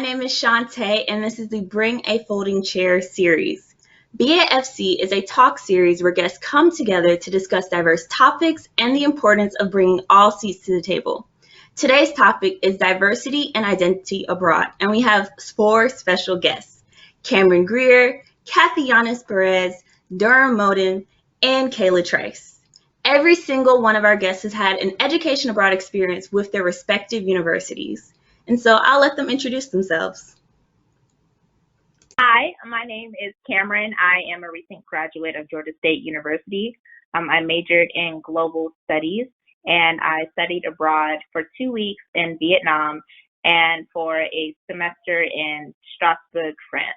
name is Shantae, and this is the Bring a Folding Chair series. BAFC is a talk series where guests come together to discuss diverse topics and the importance of bringing all seats to the table. Today's topic is diversity and identity abroad, and we have 4 special guests: Cameron Geer, Yanes Perez, Durham Moten, and Kailah Trice. Every single one of our guests has had an education abroad experience with their respective universities. And so I'll let them introduce themselves. Hi, my name is Cameron. I am a recent graduate of Georgia State University. I majored in global studies, and I studied abroad for 2 weeks in Vietnam and for a semester in Strasbourg, France.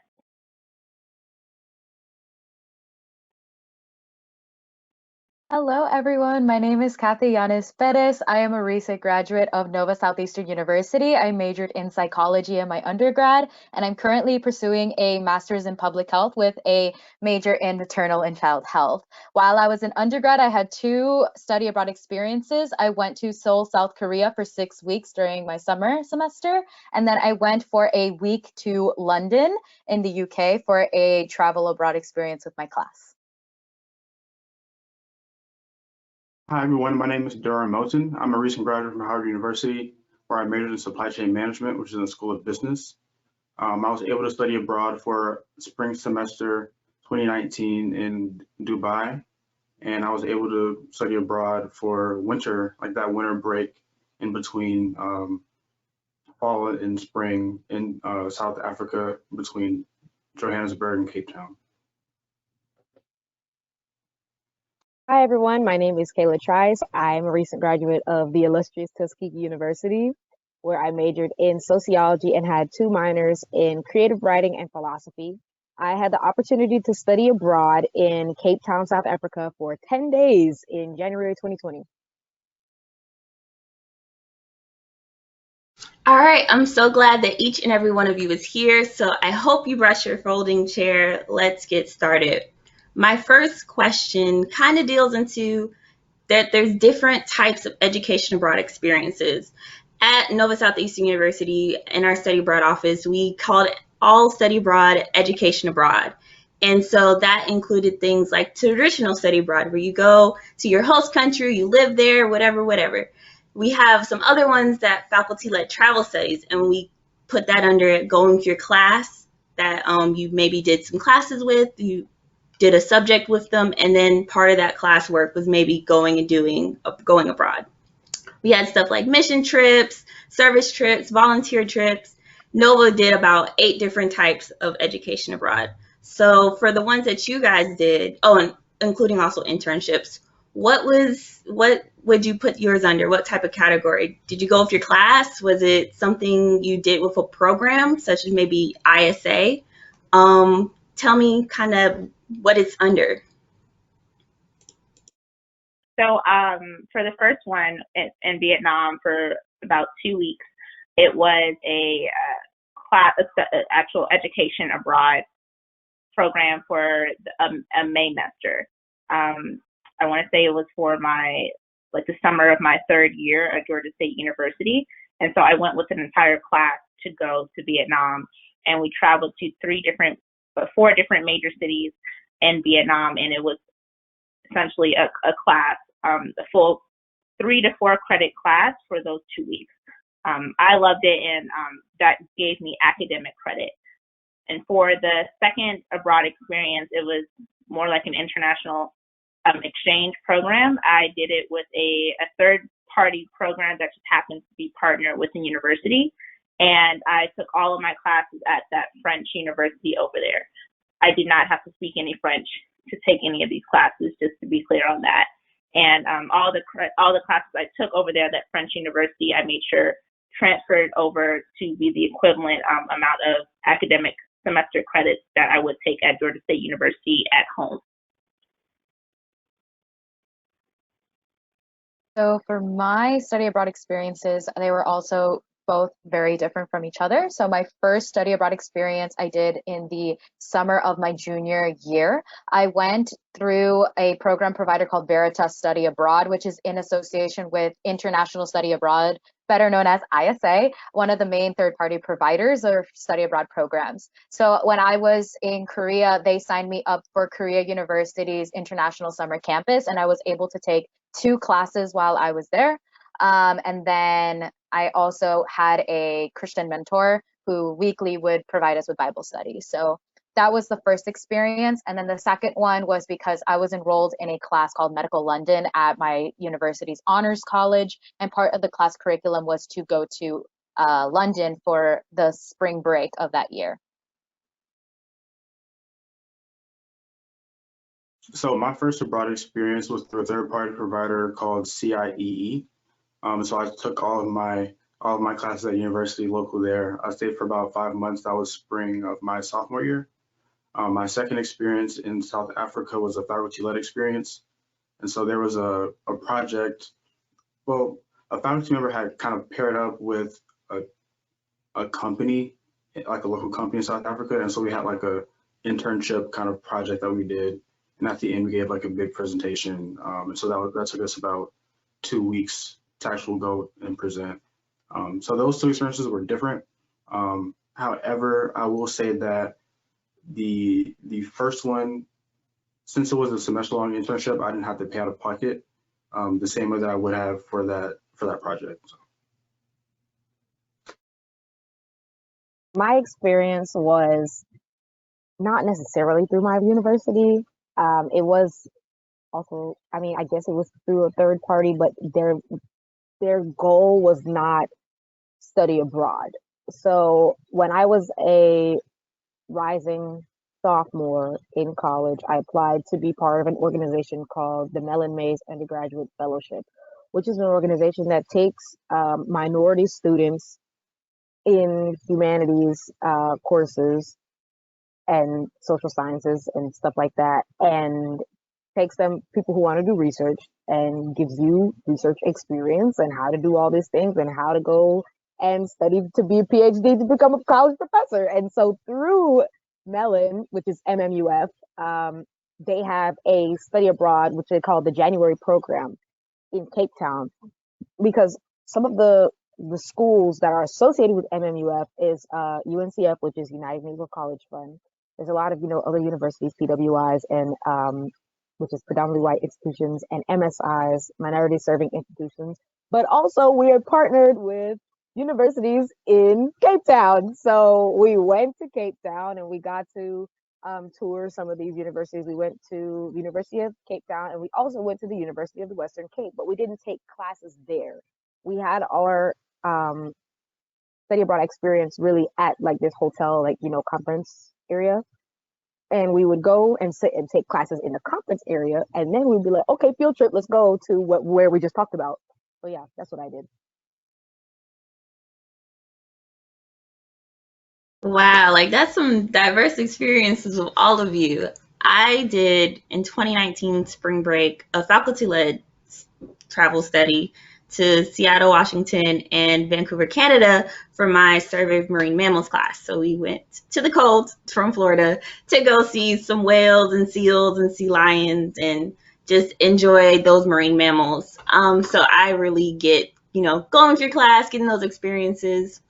Hello, everyone. My name is Yanes Perez. I am a recent graduate of Nova Southeastern University. I majored in psychology in my undergrad, and I'm currently pursuing a master's in public health with a major in maternal and child health. While I was in undergrad, I had 2 study abroad experiences. I went to Seoul, South Korea for 6 weeks during my summer semester, and then I went for a week to London in the UK for a travel abroad experience with my class. Hi, everyone. My name is Durham Moten. I'm a recent graduate from Howard University, where I majored in supply chain management, which is in the School of Business. I was able to study abroad for spring semester 2019 in Dubai, and I was able to study abroad for winter, like that winter break in between fall and spring in South Africa, between Johannesburg and Cape Town. Hi, everyone. My name is Kailah Trice. I'm a recent graduate of the illustrious Tuskegee University, where I majored in sociology and had 2 minors in creative writing and philosophy. I had the opportunity to study abroad in Cape Town, South Africa for 10 days in January 2020. All right, I'm so glad that each and every one of you is here. So I hope you brought your folding chair. Let's get started. My first question kind of deals into that there's different types of education abroad experiences. At Nova Southeastern University, in our study abroad office, we called it all study abroad education abroad. And so that included things like traditional study abroad, where you go to your host country, you live there, whatever. We have some other ones that faculty-led travel studies, and we put that under going with your class that you maybe did some classes with, you did a subject with them, and then part of that classwork was maybe going abroad. We had stuff like mission trips, service trips, volunteer trips. Nova did about 8 different types of education abroad. So for the ones that you guys did, and including also internships, what would you put yours under? What type of category? Did you go with your class? Was it something you did with a program, such as maybe ISA? Tell me kind of what it's under. So for the first one in Vietnam for about 2 weeks, it was a actual education abroad program for a Maymester. I want to say it was for the summer of my 3rd year at Georgia State University. And so I went with an entire class to go to Vietnam, and we traveled to 4 different major cities in Vietnam, and it was essentially a class, a full 3 to 4 credit class for those 2 weeks. I loved it, and that gave me academic credit. And for the second abroad experience, it was more like an international exchange program. I did it with a third-party program that just happens to be partnered with the university, and I took all of my classes at that French university over there. I did not have to speak any French to take any of these classes, just to be clear on that. And all the classes I took over there at that French university, I made sure transferred over to be the equivalent amount of academic semester credits that I would take at Georgia State University at home. So for my study abroad experiences, they were also both very different from each other. So my first study abroad experience I did in the summer of my junior year. I went through a program provider called Veritas Study Abroad, which is in association with International Study Abroad better known as ISA, one of the main third-party providers of study abroad programs. So when I was in Korea, they signed me up for Korea University's International Summer Campus, and I was able to take 2 classes while I was there. And then I also had a Christian mentor who weekly would provide us with Bible study. So that was the first experience. And then the second one was because I was enrolled in a class called Medical London at my university's honors college. And part of the class curriculum was to go to London for the spring break of that year. So my first abroad experience was through a third-party provider called CIEE. So I took all of my classes at university local there. I stayed for about 5 months. That was spring of my sophomore year. My second experience in South Africa was a faculty-led experience. And so there was a project, well, a faculty member had kind of paired up with a company, like a local company in South Africa. And so we had like a internship kind of project that we did. And at the end, we gave like a big presentation. And so that took us about 2 weeks to actually go and present. So those 2 experiences were different. However, I will say that the first one, since it was a semester-long internship, I didn't have to pay out of pocket the same way that I would have for that project. So. My experience was not necessarily through my university. It was also, I mean, I guess it was through a third party, but their goal was not study abroad. So when I was a rising sophomore in college, I applied to be part of an organization called the Mellon Mays Undergraduate Fellowship, which is an organization that takes minority students in humanities courses and social sciences and stuff like that, and takes them, people who want to do research, and gives you research experience and how to do all these things and how to go and study to be a PhD to become a college professor. And so through Mellon, which is MMUF, they have a study abroad, which they call the January program in Cape Town, because some of the schools that are associated with MMUF is UNCF, which is United Negro College Fund. There's a lot of, other universities, PWIs, and which is predominantly white institutions, and MSIs, minority serving institutions. But also we are partnered with universities in Cape Town. So we went to Cape Town and we got to tour some of these universities. We went to the University of Cape Town, and we also went to the University of the Western Cape, but we didn't take classes there. We had our study abroad experience really at like this hotel, like, conference area. And we would go and sit and take classes in the conference area. And then we'd be like, okay, field trip, let's go to where we just talked about. So yeah, that's what I did. Wow, like that's some diverse experiences with all of you. I did in 2019 spring break a faculty-led travel study to Seattle, Washington, and Vancouver, Canada for my Survey of Marine Mammals class. So we went to the cold from Florida to go see some whales and seals and sea lions and just enjoy those marine mammals. So I really get, going with your class, getting those experiences.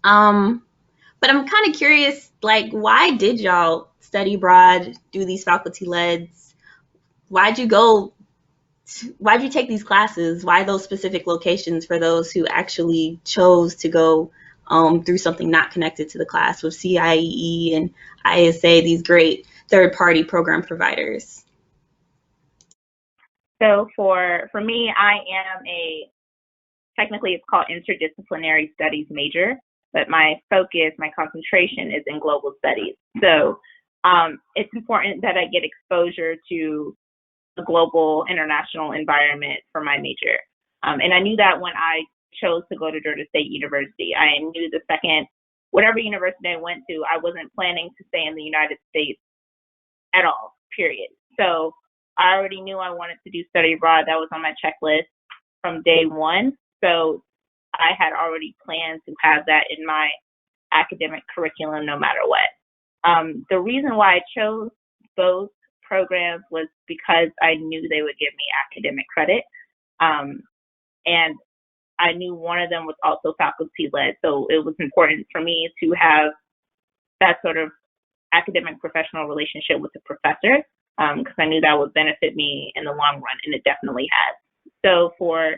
But I'm kind of curious, like, why did y'all study abroad, do these faculty-leds? Why'd you take these classes? Why those specific locations for those who actually chose to go through something not connected to the class with CIEE and ISA, these great third-party program providers? So for me, I am technically it's called interdisciplinary studies major, but my focus, my concentration is in global studies. So it's important that I get exposure to the global international environment for my major. And I knew that when I chose to go to Georgia State University. I knew the second, whatever university I went to, I wasn't planning to stay in the United States at all, period. So I already knew I wanted to do study abroad. That was on my checklist from day one. So I had already planned to have that in my academic curriculum no matter what. The reason why I chose those programs was because I knew they would give me academic credit. And I knew one of them was also faculty-led, so it was important for me to have that sort of academic professional relationship with the professor, because I knew that would benefit me in the long run, and it definitely has. So for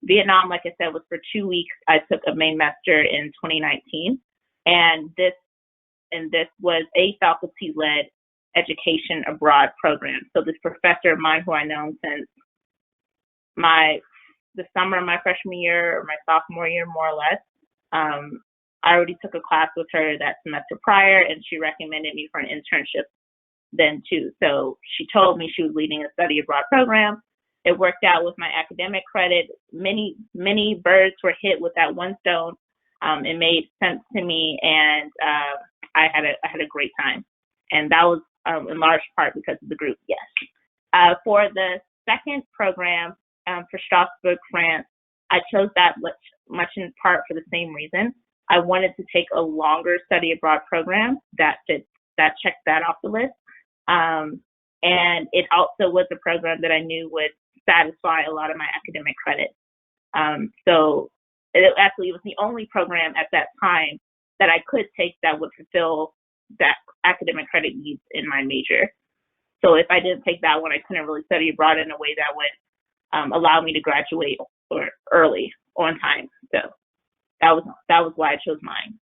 Vietnam, like I said, was for 2 weeks. I took a main semester in 2019, and this was a faculty-led education abroad program. So this professor of mine, who I know since the summer of my freshman year or my sophomore year, more or less, I already took a class with her that semester prior, and she recommended me for an internship then too. So she told me she was leading a study abroad program. It worked out with my academic credit. Many birds were hit with that one stone. It made sense to me, and I had a great time. And that was in large part because of the group, yes. For the second program for Strasbourg, France, I chose that much in part for the same reason. I wanted to take a longer study abroad program that checked that off the list. And it also was a program that I knew would satisfy a lot of my academic credit. So it actually was the only program at that time that I could take that would fulfill that academic credit needs in my major. So if I didn't take that one, I couldn't really study abroad in a way that would allow me to graduate early on time. So that was why I chose mine.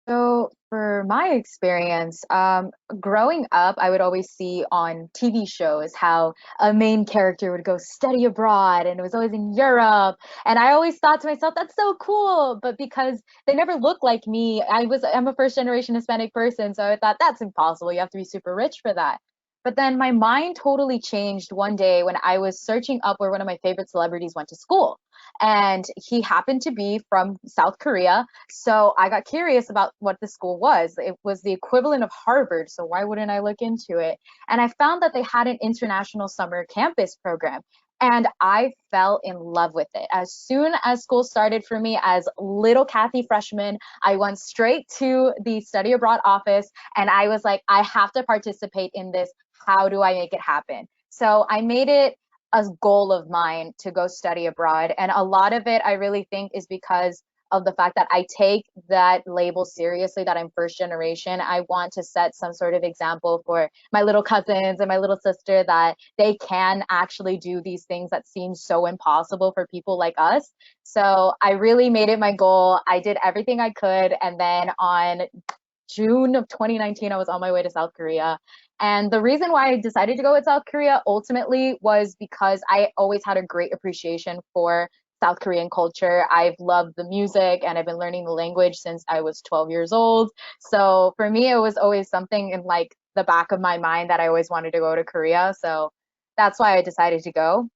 So for my experience, growing up, I would always see on TV shows how a main character would go study abroad, and it was always in Europe. And I always thought to myself, that's so cool. But because they never looked like me, I'm a first generation Hispanic person. So I thought that's impossible. You have to be super rich for that. But then my mind totally changed one day when I was searching up where one of my favorite celebrities went to school. And he happened to be from South Korea. So I got curious about what the school was. It was the equivalent of Harvard. So why wouldn't I look into it? And I found that they had an international summer campus program. And I fell in love with it. As soon as school started for me as little Kathy freshman, I went straight to the study abroad office, and I was like, I have to participate in this. How do I make it happen? So I made it a goal of mine to go study abroad. And a lot of it, I really think, is because of the fact that I take that label seriously, that I'm first generation. I want to set some sort of example for my little cousins and my little sister that they can actually do these things that seem so impossible for people like us. So I really made it my goal. I did everything I could. And then on June of 2019, I was on my way to South Korea. And the reason why I decided to go with South Korea ultimately was because I always had a great appreciation for South Korean culture. I've loved the music, and I've been learning the language since I was 12 years old. So for me, it was always something in like the back of my mind that I always wanted to go to Korea. So that's why I decided to go.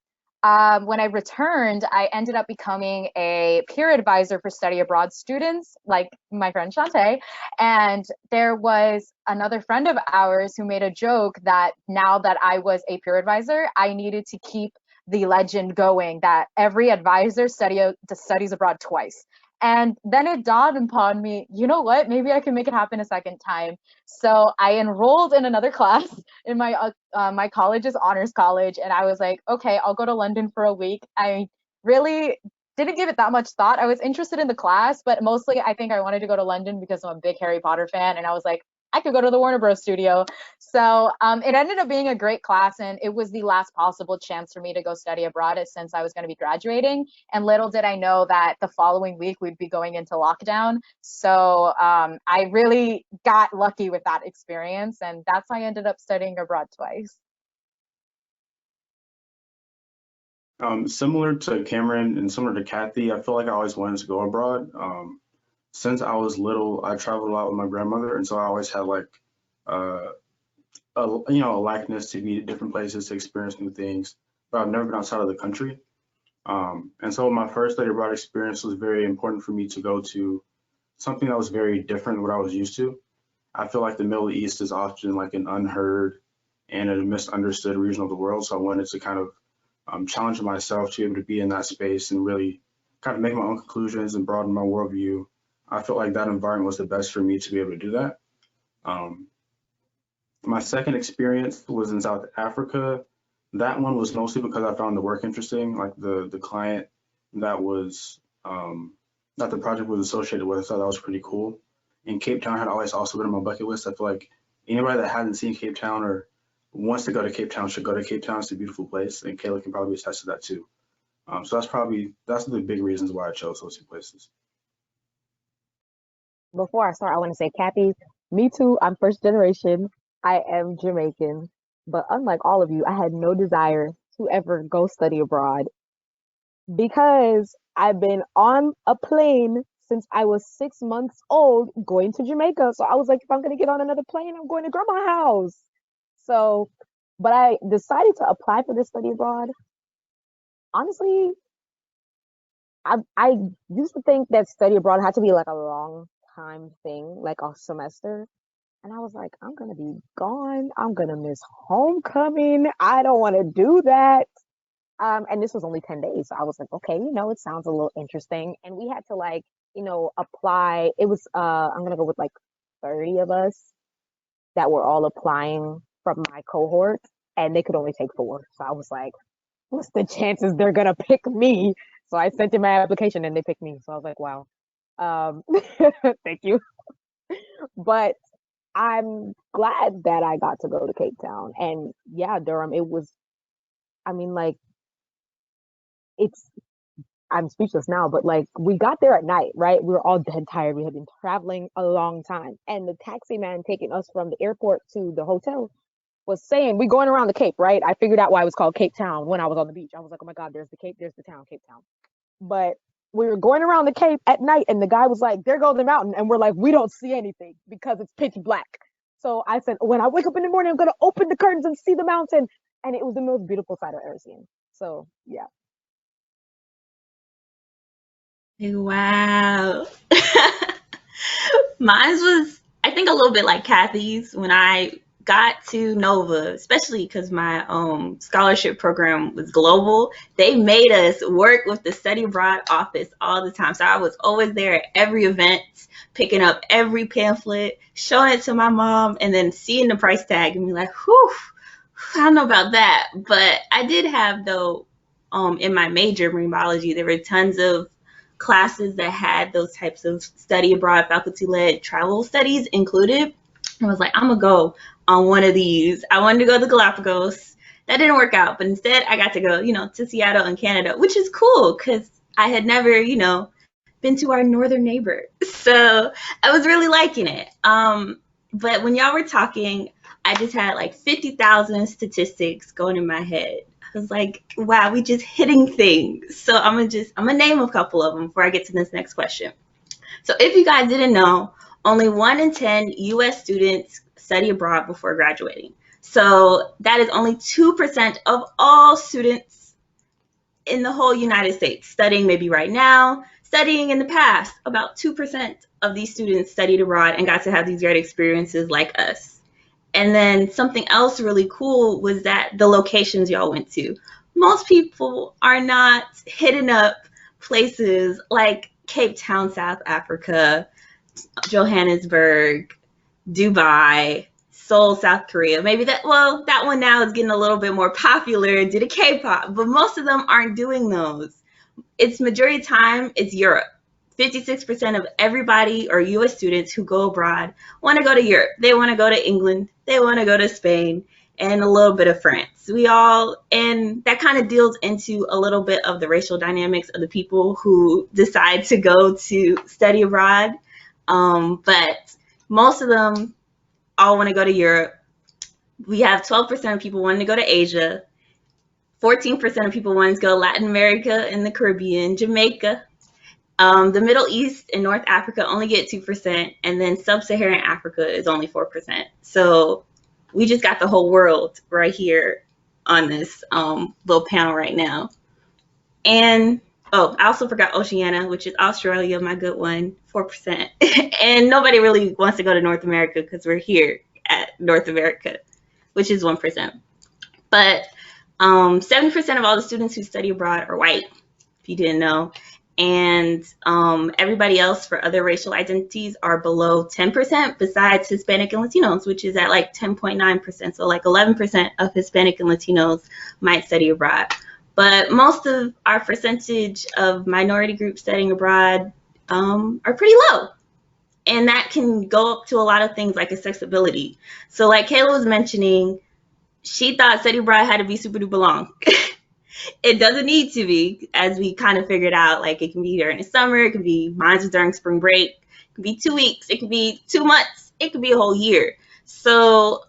When I returned, I ended up becoming a peer advisor for study abroad students, like my friend Shantae. And there was another friend of ours who made a joke that now that I was a peer advisor, I needed to keep the legend going that every advisor studies abroad twice. And then it dawned upon me, you know what? Maybe I can make it happen a second time. So I enrolled in another class in my college's honors college, and I was like, okay, I'll go to London for a week. I really didn't give it that much thought. I was interested in the class, but mostly I think I wanted to go to London because I'm a big Harry Potter fan, and I was like, I could go to the Warner Bros. Studio. So it ended up being a great class, and it was the last possible chance for me to go study abroad since I was going to be graduating. And little did I know that the following week we'd be going into lockdown. So I really got lucky with that experience, and that's how I ended up studying abroad twice. Similar to Cameron and similar to Kathy, I feel like I always wanted to go abroad. Since I was little, I traveled a lot with my grandmother, and so I always had like a likeness to be at different places to experience new things. But I've never been outside of the country, and so my first study abroad experience was very important for me to go to something that was very different than what I was used to. I feel like the Middle East is often like an unheard and a misunderstood region of the world, so I wanted to kind of challenge myself to be able to be in that space and really kind of make my own conclusions and broaden my worldview. I felt like that environment was the best for me to be able to do that. My second experience was in South Africa. That one was mostly because I found the work interesting, like the client that was that the project was associated with. I thought that was pretty cool. And Cape Town had always also been on my bucket list. I feel like anybody that hasn't seen Cape Town or wants to go to Cape Town should go to Cape Town. It's a beautiful place, and Kayla can probably attest to that too. So that's the big reasons why I chose those two places. Before I start, I want to say, Kathy, me too. I'm first generation. I am Jamaican, but unlike all of you, I had no desire to ever go study abroad because I've been on a plane since I was 6 months old going to Jamaica. So I was like, if I'm going to get on another plane, I'm going to grandma's house. So, but I decided to apply for this study abroad. Honestly, I used to think that study abroad had to be like a long time thing, like a semester. And I was like, I'm gonna be gone. I'm gonna miss homecoming. I don't want to do that. And this was only 10 days. So I was like, okay, it sounds a little interesting. And we had to like, apply. It was I'm gonna go with like 30 of us that were all applying from my cohort, and they could only take 4. So I was like, what's the chances they're gonna pick me? So I sent in my application and they picked me. So I was like, wow. Thank you. But I'm glad that I got to go to Cape Town. And yeah, Durham, it was, I mean, like, it's, I'm speechless now, but like, we got there at night, right? We were all dead tired. We had been traveling a long time. And the taxi man taking us from the airport to the hotel was saying, we're going around the Cape, right? I figured out why it was called Cape Town when I was on the beach. I was like, oh my God, there's the Cape, there's the town, Cape Town. But we were going around the Cape at night, and the guy was like, there goes the mountain. And we're like, we don't see anything because it's pitch black. So I said, when I wake up in the morning, I'm going to open the curtains and see the mountain. And it was the most beautiful sight I've ever seen. So, yeah. Wow. Mine was, I think, a little bit like Kathy's when I got to Nova, especially because my scholarship program was global. They made us work with the study abroad office all the time. So I was always there at every event, picking up every pamphlet, showing it to my mom, and then seeing the price tag and be like, whew, I don't know about that. But I did have, though, in my major, marine biology, there were tons of classes that had those types of study abroad faculty-led travel studies included. I was like, I'm gonna go on one of these. I wanted to go to the Galapagos. That didn't work out, but instead I got to go, to Seattle in Canada, which is cool because I had never, been to our northern neighbor. So I was really liking it. But when y'all were talking, I just had like 50,000 statistics going in my head. I was like, wow, we just hitting things. So I'm gonna name a couple of them before I get to this next question. So if you guys didn't know, only 1 in 10 U.S. students study abroad before graduating. So that is only 2% of all students in the whole United States studying maybe right now, studying in the past. About 2% of these students studied abroad and got to have these great experiences like us. And then something else really cool was that the locations y'all went to. Most people are not hitting up places like Cape Town, South Africa, Johannesburg, Dubai, Seoul, South Korea. Maybe that one now is getting a little bit more popular due to K-pop, but most of them aren't doing those. It's majority of time, it's Europe. 56% of everybody or U.S. students who go abroad want to go to Europe. They want to go to England. They want to go to Spain and a little bit of France. And that kind of deals into a little bit of the racial dynamics of the people who decide to go to study abroad. But most of them all want to go to Europe. We have 12% of people wanting to go to Asia. 14% of people wanting to go to Latin America and the Caribbean, Jamaica. The Middle East and North Africa only get 2%, and then Sub-Saharan Africa is only 4%. So we just got the whole world right here on this little panel right now. And I also forgot Oceania, which is Australia, my good one, 4%. And nobody really wants to go to North America because we're here at North America, which is 1%. But 70% of all the students who study abroad are white, if you didn't know. and everybody else for other racial identities are below 10%, besides Hispanic and Latinos, which is at like 10.9%. So like 11% of Hispanic and Latinos might study abroad. But most of our percentage of minority groups studying abroad are pretty low. And that can go up to a lot of things like accessibility. So like Kayla was mentioning, she thought study abroad had to be super duper long. It doesn't need to be, as we kind of figured out. Like, it can be during the summer, it can be mine during spring break, it can be 2 weeks, it can be 2 months, it could be a whole year. So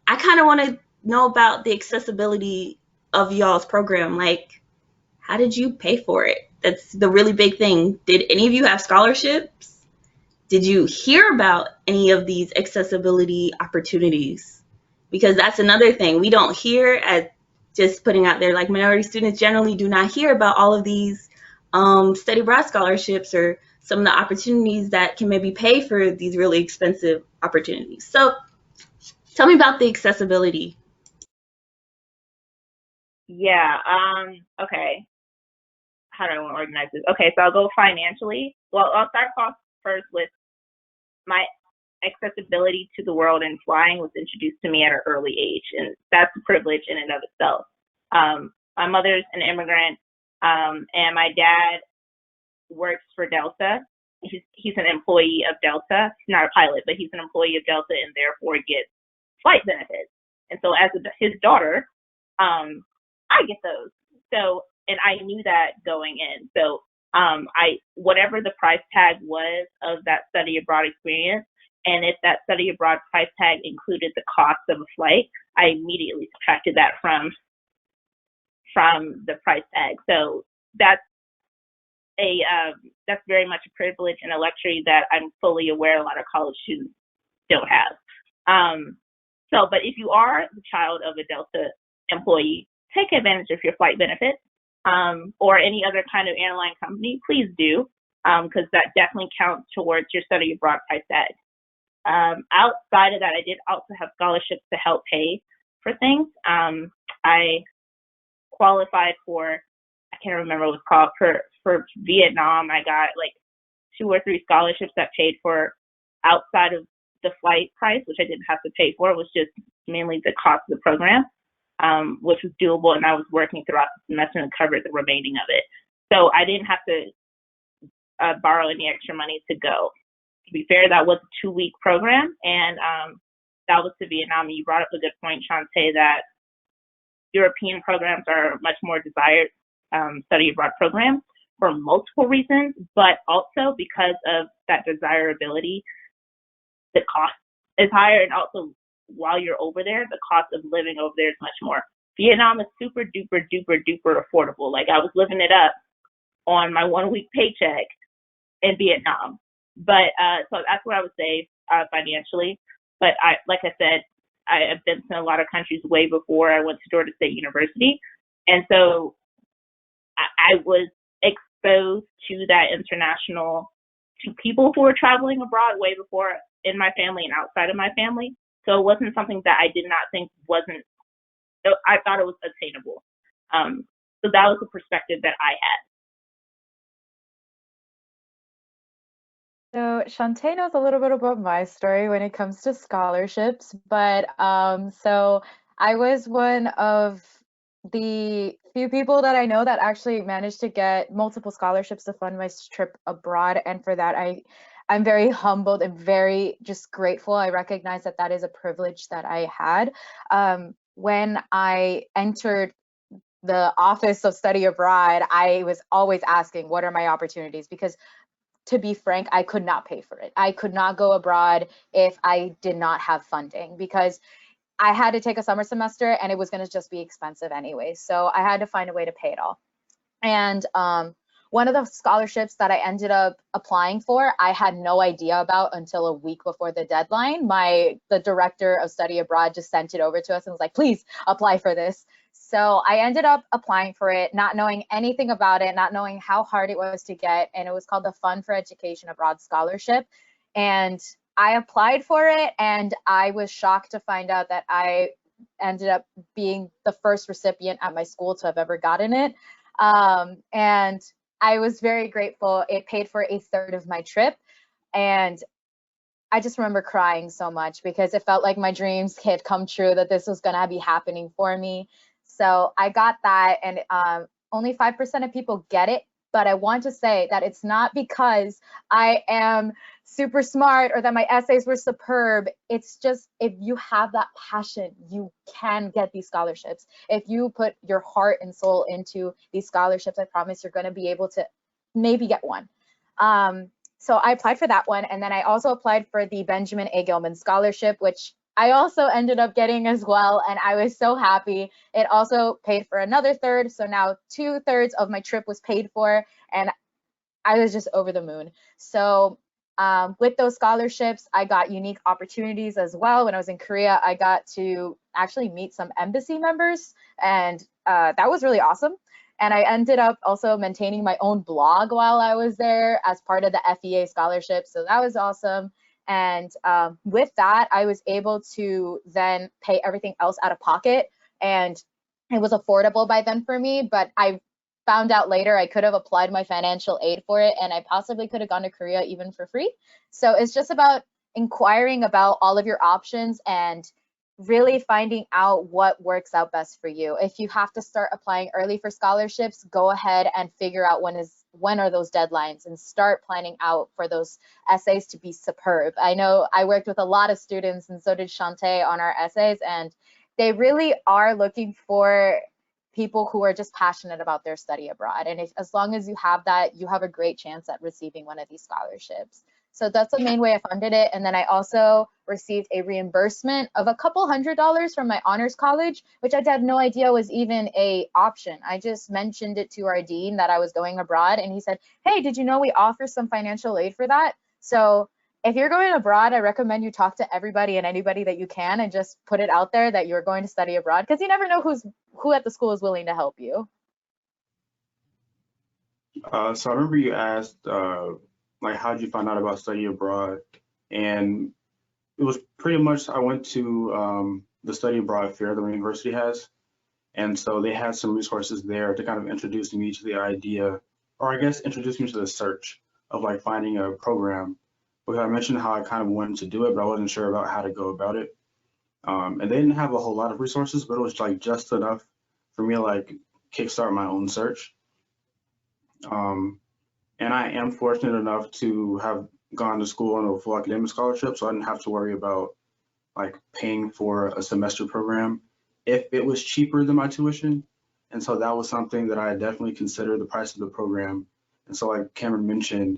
I kind of want to know about the accessibility of y'all's program. Like, how did you pay for it? That's the really big thing. Did any of you have scholarships? Did you hear about any of these accessibility opportunities? Because that's another thing. We don't hear, as just putting out there, like, minority students generally do not hear about all of these study abroad scholarships or some of the opportunities that can maybe pay for these really expensive opportunities. So tell me about the accessibility. Yeah. Okay. How do I want to organize this? Okay, so I'll go financially. Well, I'll start off first with my accessibility to the world, and flying was introduced to me at an early age, and that's a privilege in and of itself. My mother's an immigrant, and my dad works for Delta. He's an employee of Delta. He's not a pilot, but he's an employee of Delta, and therefore gets flight benefits. And so as his daughter, I get those. So, and I knew that going in. So whatever the price tag was of that study abroad experience, and if that study abroad price tag included the cost of a flight, I immediately subtracted that from the price tag. So that's very much a privilege and a luxury that I'm fully aware a lot of college students don't have. But if you are the child of a Delta employee, take advantage of your flight benefits, or any other kind of airline company. Please do, because that definitely counts towards your study abroad price tag. Outside of that, I did also have scholarships to help pay for things. I qualified for, I can't remember what it's called, for Vietnam. I got like 2 or 3 scholarships that paid for outside of the flight price, which I didn't have to pay for. It was just mainly the cost of the program, which was doable, and I was working throughout the semester and covered the remaining of it. So I didn't have to borrow any extra money to go. To be fair, that was a 2-week program, and that was to Vietnam. You brought up a good point, Shantae, that European programs are much more desired study abroad programs for multiple reasons, but also because of that desirability, the cost is higher, and also while you're over there, the cost of living over there is much more. Vietnam is super duper duper duper affordable. Like, I was living it up on my 1-week paycheck in Vietnam. But so that's what I would say financially. But like I said, I have been to a lot of countries way before I went to Georgia State University, and so I was exposed to that to people who were traveling abroad way before in my family and outside of my family. So it wasn't something that I did not think I thought it was attainable. So that was the perspective that I So had. Shantae knows a little bit about my story when it comes to scholarships, but so I was one of the few people that I know that actually managed to get multiple scholarships to fund my trip abroad, and for that I'm very humbled and very just grateful. I recognize that that is a privilege that I had. When I entered the Office of Study Abroad, I was always asking, what are my opportunities? Because to be frank, I could not pay for it. I could not go abroad if I did not have funding, because I had to take a summer semester and it was going to just be expensive anyway. So I had to find a way to pay it all. And one of the scholarships that I ended up applying for, I had no idea about until a week before the deadline. The director of study abroad just sent it over to us and was like, please apply for this. So I ended up applying for it, not knowing anything about it, not knowing how hard it was to get. And it was called the Fund for Education Abroad Scholarship. And I applied for it, and I was shocked to find out that I ended up being the first recipient at my school to have ever gotten it. And I was very grateful. It paid for a third of my trip. And I just remember crying so much because it felt like my dreams had come true, that this was going to be happening for me. So I got that, and only 5% of people get it. But I want to say that it's not because I am super smart or that my essays were superb. It's just, if you have that passion, you can get these scholarships. If you put your heart and soul into these scholarships, I promise you're going to be able to maybe get one. So I applied for that one, and then I also applied for the Benjamin A. Gilman Scholarship, which I also ended up getting as well, and I was so happy. It also paid for another third, so now 2/3 of my trip was paid for, and I was just over the moon. So with those scholarships, I got unique opportunities as well. When I was in Korea, I got to actually meet some embassy members, and that was really awesome. And I ended up also maintaining my own blog while I was there as part of the FEA scholarship. So that was awesome. And with that, I was able to then pay everything else out of pocket. And it was affordable by then for me. But I found out later I could have applied my financial aid for it, and I possibly could have gone to Korea even for free. So it's just about inquiring about all of your options and really finding out what works out best for you. If you have to start applying early for scholarships, go ahead and figure out when are those deadlines and start planning out for those essays to be superb. I know I worked with a lot of students, and so did Shantae, on our essays, and they really are looking for people who are just passionate about their study abroad. And as long as you have that, you have a great chance at receiving one of these scholarships. So that's the main way I funded it. And then I also received a reimbursement of a couple $100s from my honors college, which I had no idea was even a option. I just mentioned it to our dean that I was going abroad, and he said, hey, did you know we offer some financial aid for that? So if you're going abroad, I recommend you talk to everybody and anybody that you can, and just put it out there that you're going to study abroad, because you never know who at the school is willing to help you. So I remember you asked, like, how did you find out about study abroad? And it was pretty much, I went to the study abroad fair that the university has. And so they had some resources there to kind of introduce me to the idea, or I guess introduce me to the search of like finding a program. Because I mentioned how I kind of wanted to do it, but I wasn't sure about how to go about it. And they didn't have a whole lot of resources, but it was like just enough for me to like kickstart my own search. And I am fortunate enough to have gone to school on a full academic scholarship, so I didn't have to worry about like paying for a semester program if it was cheaper than my tuition. And so that was something that I definitely considered, the price of the program. And so like Cameron mentioned,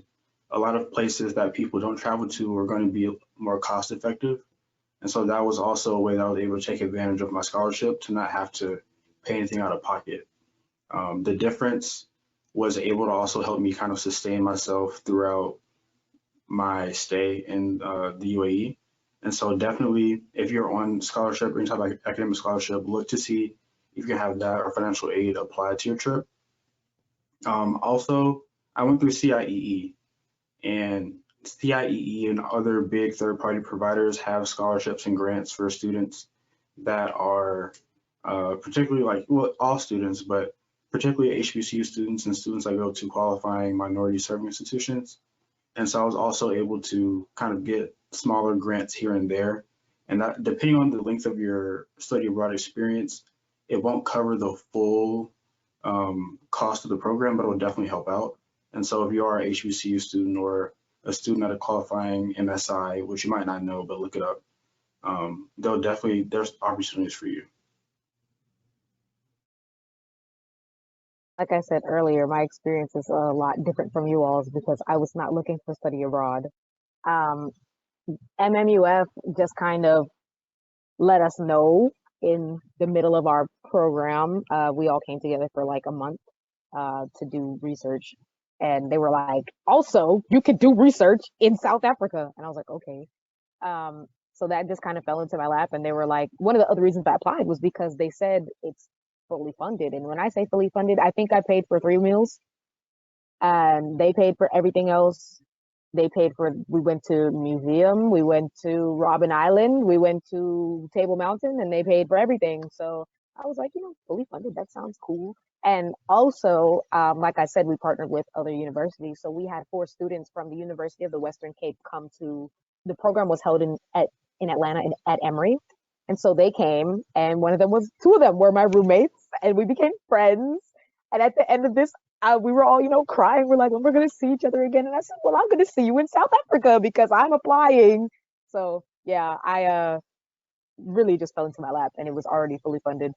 a lot of places that people don't travel to are going to be more cost effective. And so that was also a way that I was able to take advantage of my scholarship to not have to pay anything out of pocket. The difference was able to also help me kind of sustain myself throughout my stay in the UAE. And so definitely, if you're on scholarship or any type of academic scholarship, look to see if you can have that or financial aid applied to your trip. Also, I went through CIEE, and CIEE and other big third-party providers have scholarships and grants for students that are particularly like, well, all students, but particularly HBCU students and students that go to qualifying minority serving institutions. And so I was also able to kind of get smaller grants here and there. And that, depending on the length of your study abroad experience, it won't cover the full cost of the program, but it will definitely help out. And so if you are a HBCU student or a student at a qualifying MSI, which you might not know, but look it up, there's opportunities for you. Like I said earlier, my experience is a lot different from you all's because I was not looking for study abroad. Um, MMUF just kind of let us know in the middle of our program. We all came together for like a month to do research. And they were like, also, you could do research in South Africa. And I was like, okay. So that just kind of fell into my lap. And they were like, one of the other reasons I applied was because they said it's fully funded. And when I say fully funded, I think I paid for 3 meals and they paid for everything else. We went to museum, we went to Robben Island, we went to Table Mountain, and they paid for everything. So I was like, fully funded, that sounds cool. And also, like I said, we partnered with other universities. So we had 4 students from the University of the Western Cape come to the program was held in Atlanta at Emory. And so they came, and 2 of them were my roommates, and we became friends. And at the end of this, we were all, crying. We're like, when we're going to see each other again. And I said, well, I'm going to see you in South Africa because I'm applying. So yeah, I really just fell into my lap, and it was already fully funded.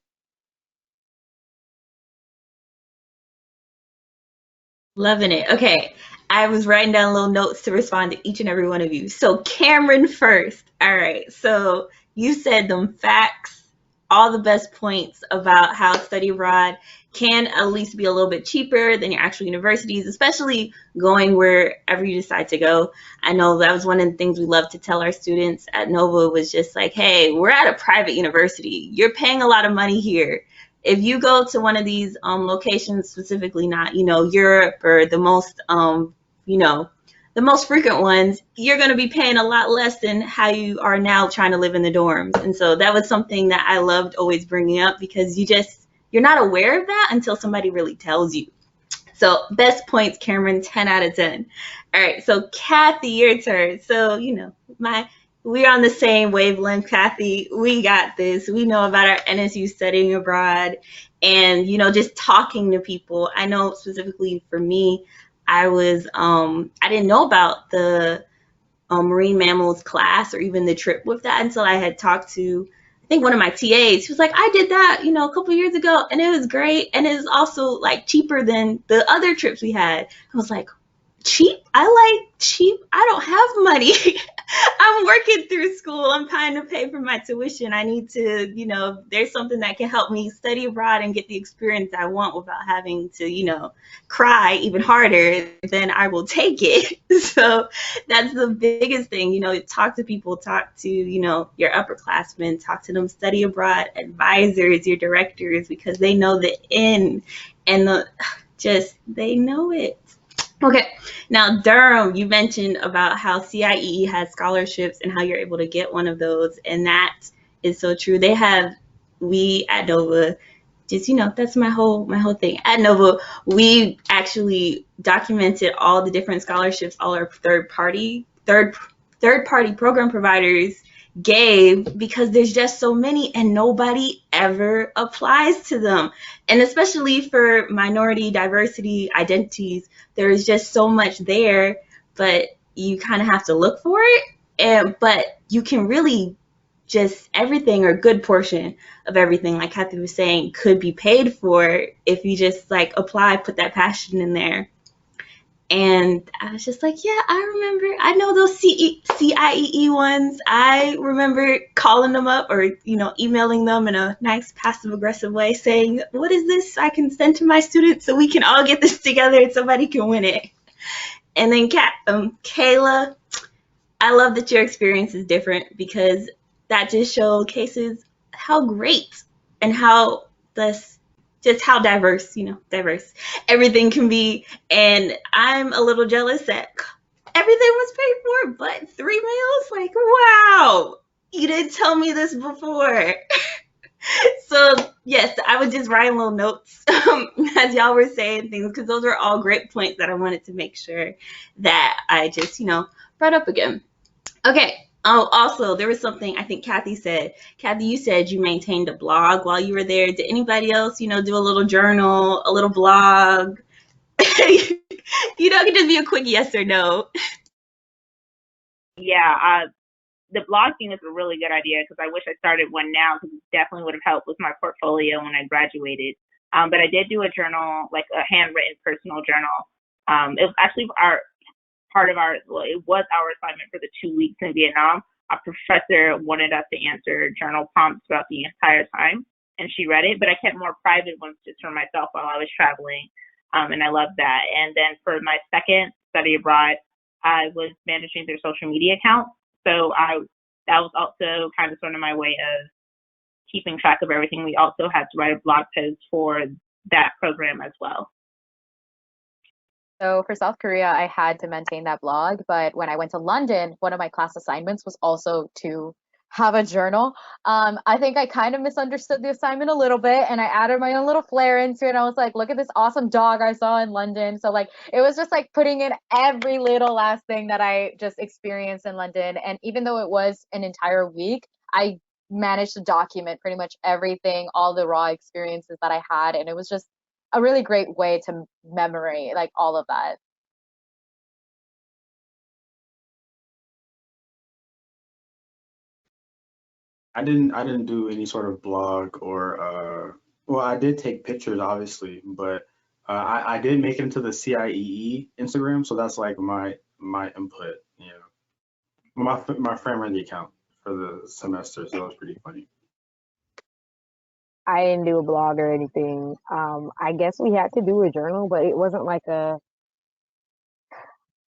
Loving it. Okay. I was writing down little notes to respond to each and every one of you. So Cameron first. All right. So you said them facts, all the best points about how study abroad can at least be a little bit cheaper than your actual universities, especially going wherever you decide to go. I know that was one of the things we love to tell our students at Nova was just like, hey, we're at a private university. You're paying a lot of money here. If you go to one of these locations, specifically not, Europe or the most, the most frequent ones, you're going to be paying a lot less than how you are now trying to live in the dorms. And so that was something that I loved always bringing up because you're not aware of that until somebody really tells you. So best points, Cameron, 10 out of 10. All right, so Kathy, your turn. So, we're on the same wavelength, Kathy. We got this. We know about our NSU studying abroad and, just talking to people. I know specifically for me, I didn't know about the marine mammals class or even the trip with that until I had talked to, I think, one of my TAs. She was like, I did that, a couple years ago, and it was great. And it was also like cheaper than the other trips we had. I was like, cheap? I like cheap. I don't have money. I'm working through school. I'm trying to pay for my tuition. I need to, there's something that can help me study abroad and get the experience I want without having to, cry even harder, then I will take it. So that's the biggest thing, talk to people, talk to, your upperclassmen, talk to them study abroad advisors, your directors, because they know the end and they know it. Okay, now Durham, you mentioned about how CIEE has scholarships and how you're able to get one of those, and that is so true. We at Nova, just that's my whole thing. At Nova, we actually documented all the different scholarships all our third party program providers gave because there's just so many and nobody ever applies to them. And especially for minority, diversity, identities, there's just so much there, but you kind of have to look for it. But you can really just everything or a good portion of everything, like Kathy was saying, could be paid for if you just apply, put that passion in there. And I was just like, yeah, I know those CIEE ones. I remember calling them up or, emailing them in a nice passive aggressive way saying, what is this I can send to my students so we can all get this together and somebody can win it. And then Kailah, I love that your experience is different because that just showcases how great and how how diverse everything can be. And I'm a little jealous that everything was paid for but 3 meals. Like, wow, you didn't tell me this before. So yes, I was just writing little notes as y'all were saying things because those are all great points that I wanted to make sure that I just brought up again. Okay. Oh, also, there was something I think Kathy said. Kathy, you said you maintained a blog while you were there. Did anybody else, do a little journal, a little blog? It can just be a quick yes or no. Yeah, the blogging is a really good idea because I wish I started one now because it definitely would have helped with my portfolio when I graduated. But I did do a journal, like a handwritten personal journal. It was actually it was our assignment for the 2 weeks in Vietnam. Our professor wanted us to answer journal prompts throughout the entire time, and she read it, but I kept more private ones just for myself while I was traveling, and I loved that. And then for my second study abroad, I was managing their social media account, so that was also kind of sort of my way of keeping track of everything. We also had to write a blog post for that program as well. So for South Korea, I had to maintain that blog, but when I went to London, one of my class assignments was also to have a journal. I think I kind of misunderstood the assignment a little bit, and I added my own little flair into it. I was like, look at this awesome dog I saw in London. So like it was just like putting in every little last thing that I just experienced in London. And even though it was an entire week, I managed to document pretty much everything, all the raw experiences that I had. And it was just a really great way to memory like all of that. I didn't do any sort of blog or well, I did take pictures obviously, but I did make it into the CIEE Instagram, so that's like my input. Yeah, my friend ran the account for the semester, so it was pretty funny. I didn't do a blog or anything. I guess we had to do a journal, but it wasn't like a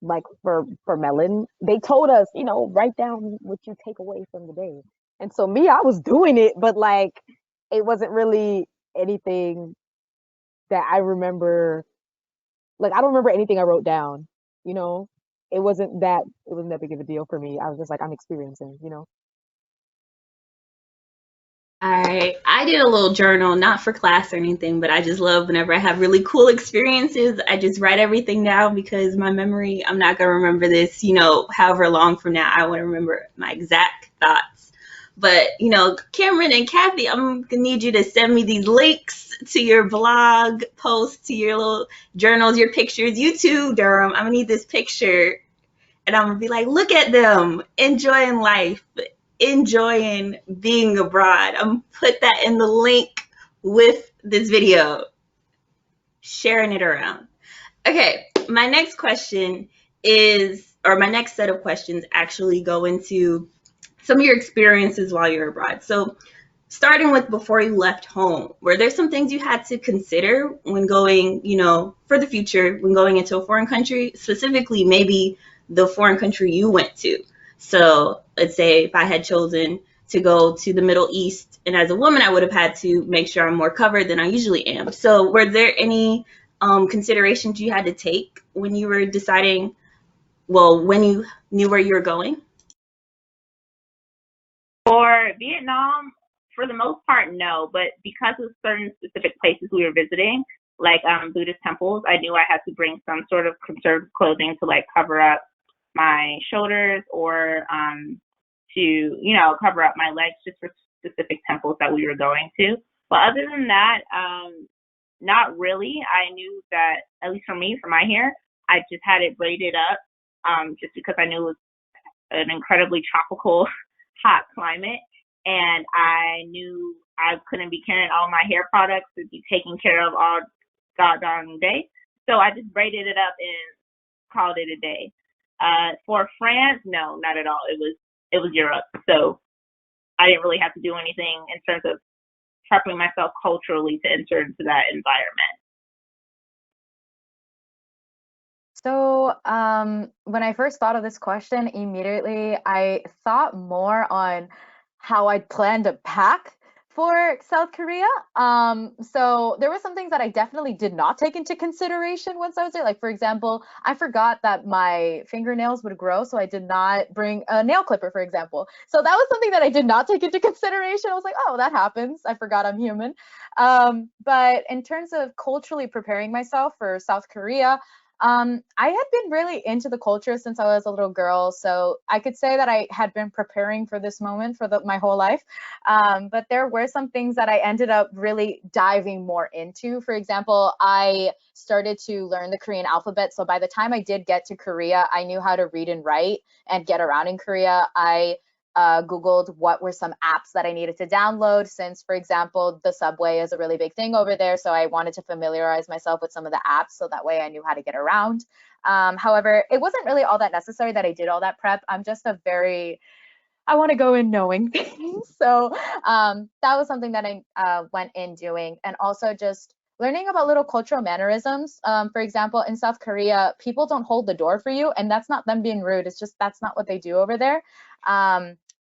like for Melon. They told us, write down what you take away from the day. And so me, I was doing it, but like it wasn't really anything that I remember. Like I don't remember anything I wrote down. You know, it wasn't that big of a deal for me. I was just like I'm experiencing. All right. I did a little journal, not for class or anything, but I just love whenever I have really cool experiences, I just write everything down because my memory, I'm not going to remember this, however long from now. I want to remember my exact thoughts. But, Cameron and Kathy, I'm going to need you to send me these links to your blog posts, to your little journals, your pictures. You too, Durham. I'm going to need this picture and I'm gonna be like, look at them enjoying life, enjoying being abroad. I'm gonna put that in the link with this video, sharing it around. Okay, my next question is, or my next set of questions actually go into some of your experiences while you're abroad. So, starting with before you left home, were there some things you had to consider when going, for the future, when going into a foreign country, specifically maybe the foreign country you went to? So let's say if I had chosen to go to the Middle East, and as a woman, I would have had to make sure I'm more covered than I usually am. So were there any considerations you had to take when you were deciding, well, when you knew where you were going? For Vietnam, for the most part, no. But because of certain specific places we were visiting, like Buddhist temples, I knew I had to bring some sort of conservative clothing to like cover up my shoulders or to cover up my legs just for specific temples that we were going to. But other than that, not really. I knew that at least for me, for my hair, I just had it braided up just because I knew it was an incredibly tropical hot climate, and I knew I couldn't be carrying all my hair products to be taken care of all goddamn day. So I just braided it up and called it a day. For France, no, not at all. It was Europe, so I didn't really have to do anything in terms of prepping myself culturally to enter into that environment. So, when I first thought of this question, immediately I thought more on how I'd plan to pack for South Korea. So there were some things that I definitely did not take into consideration once I was there. Like, for example, I forgot that my fingernails would grow, so I did not bring a nail clipper, for example. So that was something that I did not take into consideration. I was like, oh, that happens. I forgot I'm human. But in terms of culturally preparing myself for South Korea, I had been really into the culture since I was a little girl, so I could say that I had been preparing for this moment for my whole life. But there were some things that I ended up really diving more into. For example, I started to learn the Korean alphabet. So by the time I did get to Korea, I knew how to read and write and get around in Korea. I Googled what were some apps that I needed to download since, for example, the subway is a really big thing over there. So I wanted to familiarize myself with some of the apps so that way I knew how to get around. However, it wasn't really all that necessary that I did all that prep. I'm just I want to go in knowing things. So that was something that I went in doing. And also just learning about little cultural mannerisms. For example, in South Korea, people don't hold the door for you. And that's not them being rude. It's just that's not what they do over there.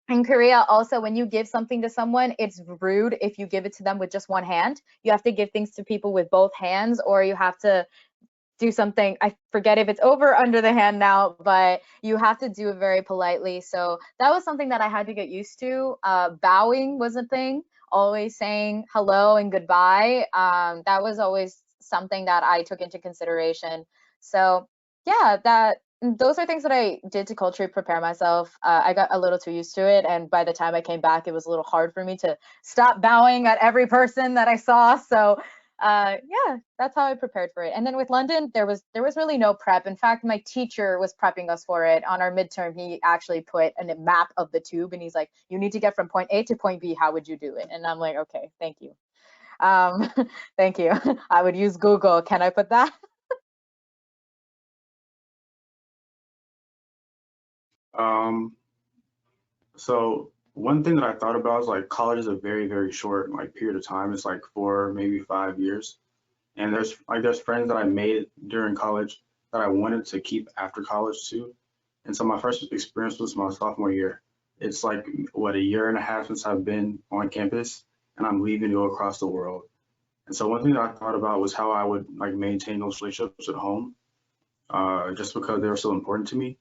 In Korea, also, when you give something to someone, it's rude if you give it to them with just one hand. You have to give things to people with both hands, or you have to do something. I forget if it's over or under the hand now, but you have to do it very politely. So that was something that I had to get used to. Bowing was a thing, always saying hello and goodbye. That was always something that I took into consideration. So yeah, those are things that I did to culturally prepare myself. I got a little too used to it, and by the time I came back, it was a little hard for me to stop bowing at every person that I saw. So yeah, that's how I prepared for it. And then with London, there was really no prep. In fact, my teacher was prepping us for it. On our midterm, he actually put a map of the tube, and he's like, "You need to get from point A to point B. How would you do it?" And I'm like, "Okay, thank you, um, thank you. I would use Google. Can I put that?" Um, so one thing that I thought about is like college is a very, very short like period of time. It's like 4, maybe 5 years. And there's friends that I made during college that I wanted to keep after college too. And so my first experience was my sophomore year. It's like what, a year and a half since I've been on campus, and I'm leaving to go across the world. And so one thing that I thought about was how I would like maintain those relationships at home, just because they were so important to me.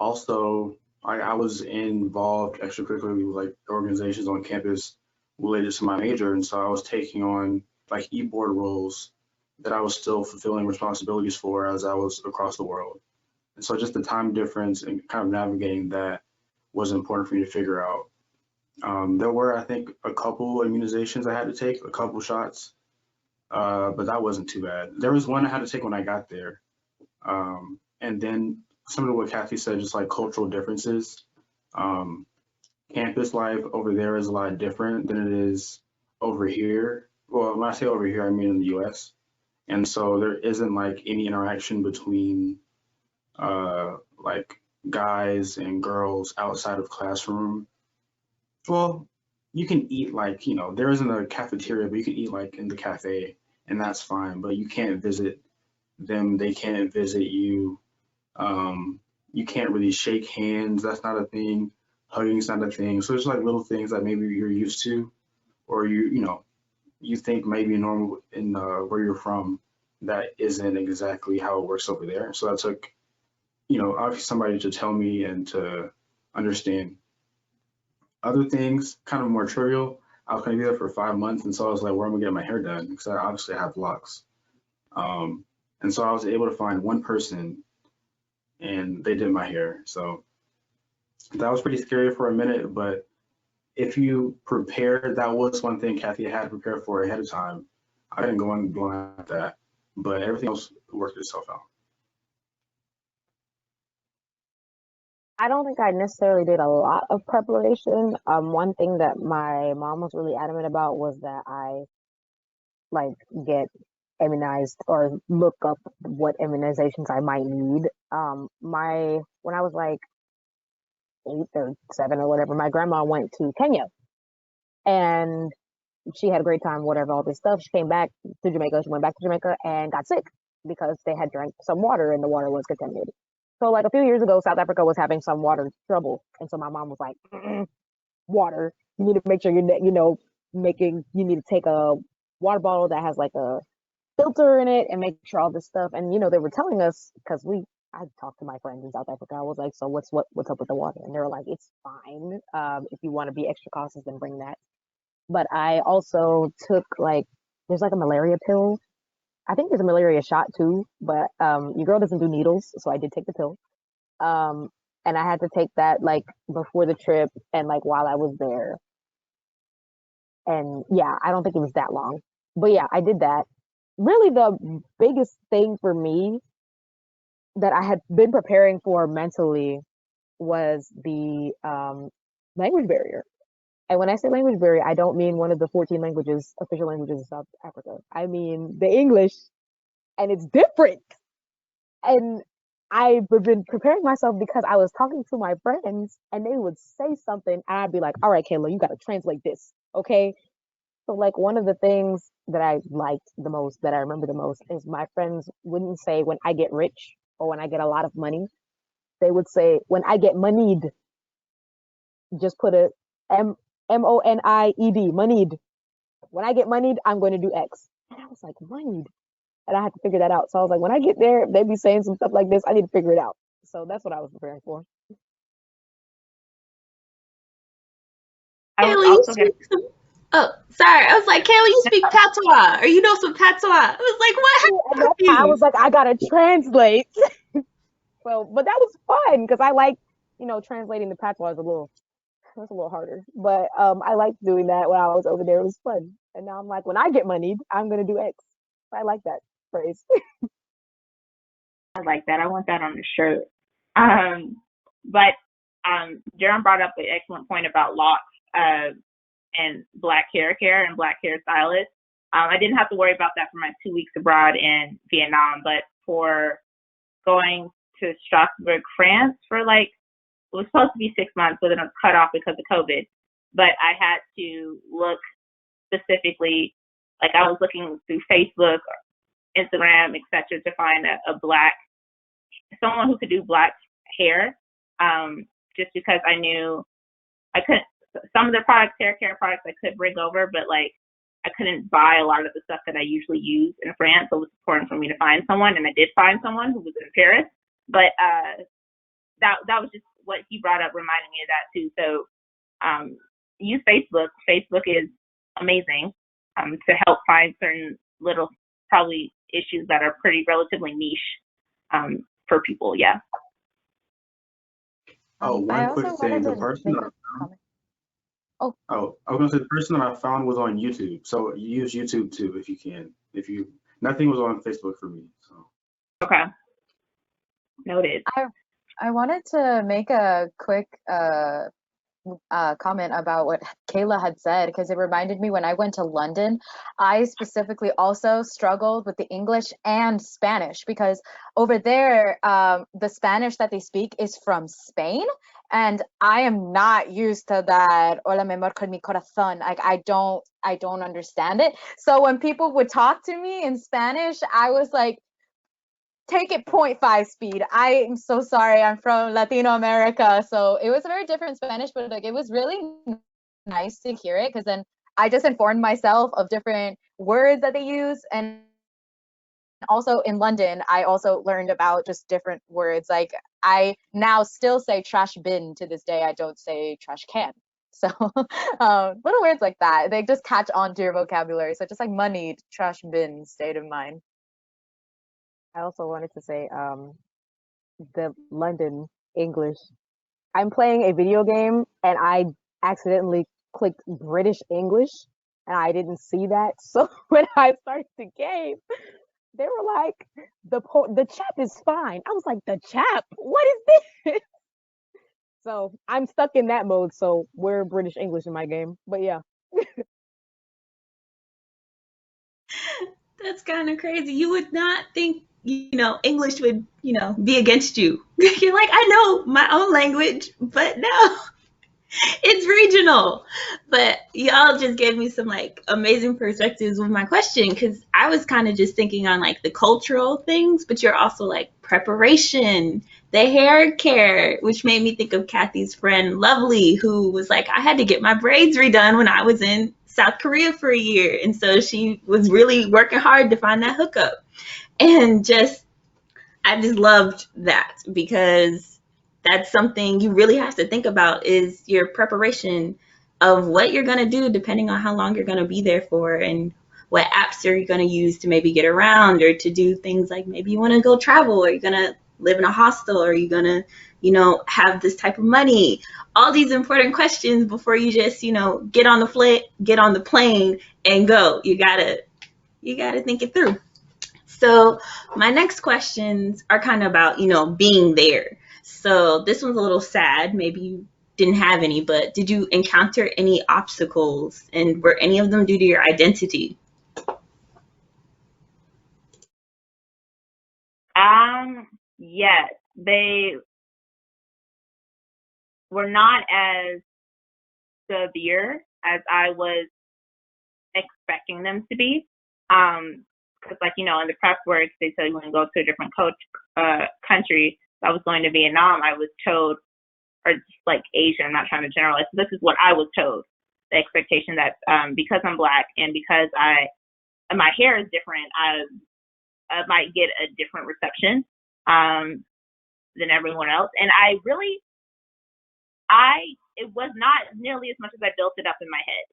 Also, I was involved extracurricularly with like organizations on campus related to my major, and so I was taking on like e-board roles that I was still fulfilling responsibilities for as I was across the world. And so just the time difference and kind of navigating that was important for me to figure out. There were, I think, a couple immunizations I had to take, a couple shots, but that wasn't too bad. There was one I had to take when I got there. And then similar to what Kathy said, just like cultural differences. Um, Campus life over there is a lot different than it is over here. Well, when I say over here, I mean in the US. And so there isn't like any interaction between like guys and girls outside of classroom. Well, you can eat like, there isn't a cafeteria, but you can eat like in the cafe, and that's fine, but you can't visit them, they can't visit you. You can't really shake hands, that's not a thing. Hugging's not a thing. So it's like little things that maybe you're used to, or you think maybe normal in where you're from, that isn't exactly how it works over there. So that took, obviously somebody to tell me and to understand. Other things, kind of more trivial. I was going to be there for 5 months, and so I was like, where am I getting my hair done? Because I obviously have locks. Um, and so I was able to find one person, and they did my hair. So that was pretty scary for a minute, but if you prepare, that was one thing Kathy had to prepare for ahead of time. I didn't go in blind at that, but everything else worked itself out. I don't think I necessarily did a lot of preparation. One thing that my mom was really adamant about was that I like get immunized or look up what immunizations I might need. My when I was like 8 or 7 or whatever, my grandma went to Kenya and she had a great time, whatever, all this stuff. She came back to Jamaica. She went back to Jamaica and got sick because they had drank some water and the water was contaminated. So, like a few years ago, South Africa was having some water trouble, and so my mom was like, "Water. You need to make sure you need to take a water bottle that has like a filter in it and make sure all this stuff." And they were telling us because I talked to my friends in South Africa. I was like, "So what's up with the water?" And they were like, "It's fine. If you want to be extra cautious, then bring that." But I also took like there's like a malaria pill. I think there's a malaria shot too, but your girl doesn't do needles, so I did take the pill. Um, and I had to take that like before the trip and like while I was there. And yeah, I don't think it was that long. But yeah, I did that. Really the biggest thing for me that I had been preparing for mentally was the language barrier. And when I say language barrier, I don't mean one of the 14 languages, official languages of South Africa. I mean the English, and it's different. And I've been preparing myself because I was talking to my friends and they would say something and I'd be like, all right, Kayla, you got to translate this. Okay. So, like, one of the things that I liked the most, that I remember the most, is my friends wouldn't say when I get rich or when I get a lot of money. They would say when I get moneyed, just put a Monied, moneyed. When I get moneyed, I'm going to do X. And I was like, moneyed. and I had to figure that out. So I was like, when I get there, if they be saying some stuff like this, I need to figure it out. So that's what I was preparing for. I was Kayla, you also gonna. speak some. Oh, sorry. I was like, Kayla, you speak patois, or you know some patois. I was like, what? And I'm that's why I was confused. like, I gotta translate. Well, but that was fun because I like, translating the patois is that's a little harder. But I liked doing that when I was over there. It was fun. And now I'm like, when I get moneyed, I'm gonna do X. I like that phrase. I like that. I want that on the shirt. But Jerome brought up an excellent point about locks and black hair care and black hair stylists. I didn't have to worry about that for my 2 weeks abroad in Vietnam, but for going to Strasbourg, France for like, it was supposed to be 6 months, but then it was cut off because of COVID. But I had to look specifically, like I was looking through Facebook, Instagram, etc., to find someone who could do black hair. Just because I knew I couldn't, some of the products, hair care products, I could bring over, but like I couldn't buy a lot of the stuff that I usually use in France. So it was important for me to find someone, and I did find someone who was in Paris. But that was just what he brought up, reminding me of that too. So use Facebook. Facebook is amazing to help find certain little probably issues that are pretty relatively niche for people. Yeah. Oh, I one also quick thing. wanted The to person make that a I found, comment. Oh, I was gonna say the person that I found was on YouTube. So use YouTube too if you can. Nothing was on Facebook for me. So Okay. Noted. I wanted to make a quick comment about what Kayla had said because it reminded me when I went to London, I specifically also struggled with the English and Spanish because over there, the Spanish that they speak is from Spain, and I am not used to that. Hola, mi amor, con mi corazón. Like I don't understand it. So when people would talk to me in Spanish, I was like, take it 0.5 speed. I am so sorry. I'm from Latino America. So it was a very different Spanish, but like it was really nice to hear it because then I just informed myself of different words that they use. And also in London, I also learned about just different words. Like I now still say trash bin to this day. I don't say trash can. So little words like that, they just catch on to your vocabulary. So just like moneyed, trash bin stayed in mind. I also wanted to say the London English. I'm playing a video game and I accidentally clicked British English and I didn't see that. So when I started the game, they were like, the chap is fine. I was like, the chap? What is this? So I'm stuck in that mode. So we're British English in my game. But yeah. That's kind of crazy. You would not think, English would, be against you. You're like, I know my own language, but no, it's regional. But y'all just gave me some like amazing perspectives with my question because I was kind of just thinking on like the cultural things, but you're also like preparation, the hair care, which made me think of Kathy's friend Lovely, who was like, I had to get my braids redone when I was in South Korea for a year. And so she was really working hard to find that hookup. And I just loved that because that's something you really have to think about is your preparation of what you're going to do depending on how long you're going to be there for and what apps are you going to use to maybe get around or to do things like maybe you want to go travel or you're going to live in a hostel or you're going to have this type of money, all these important questions before you just get on the plane and go. You got to think it through. So my next questions are kind of about, being there. So this one's a little sad. Maybe you didn't have any, but did you encounter any obstacles and were any of them due to your identity? Yes, they were not as severe as I was expecting them to be. Because like, in the prep work, they tell you when you go to a different country. I was going to Vietnam, I was told, or just like Asia, I'm not trying to generalize. This is what I was told. The expectation that because I'm Black and because my hair is different, might get a different reception than everyone else. And it was not nearly as much as I built it up in my head.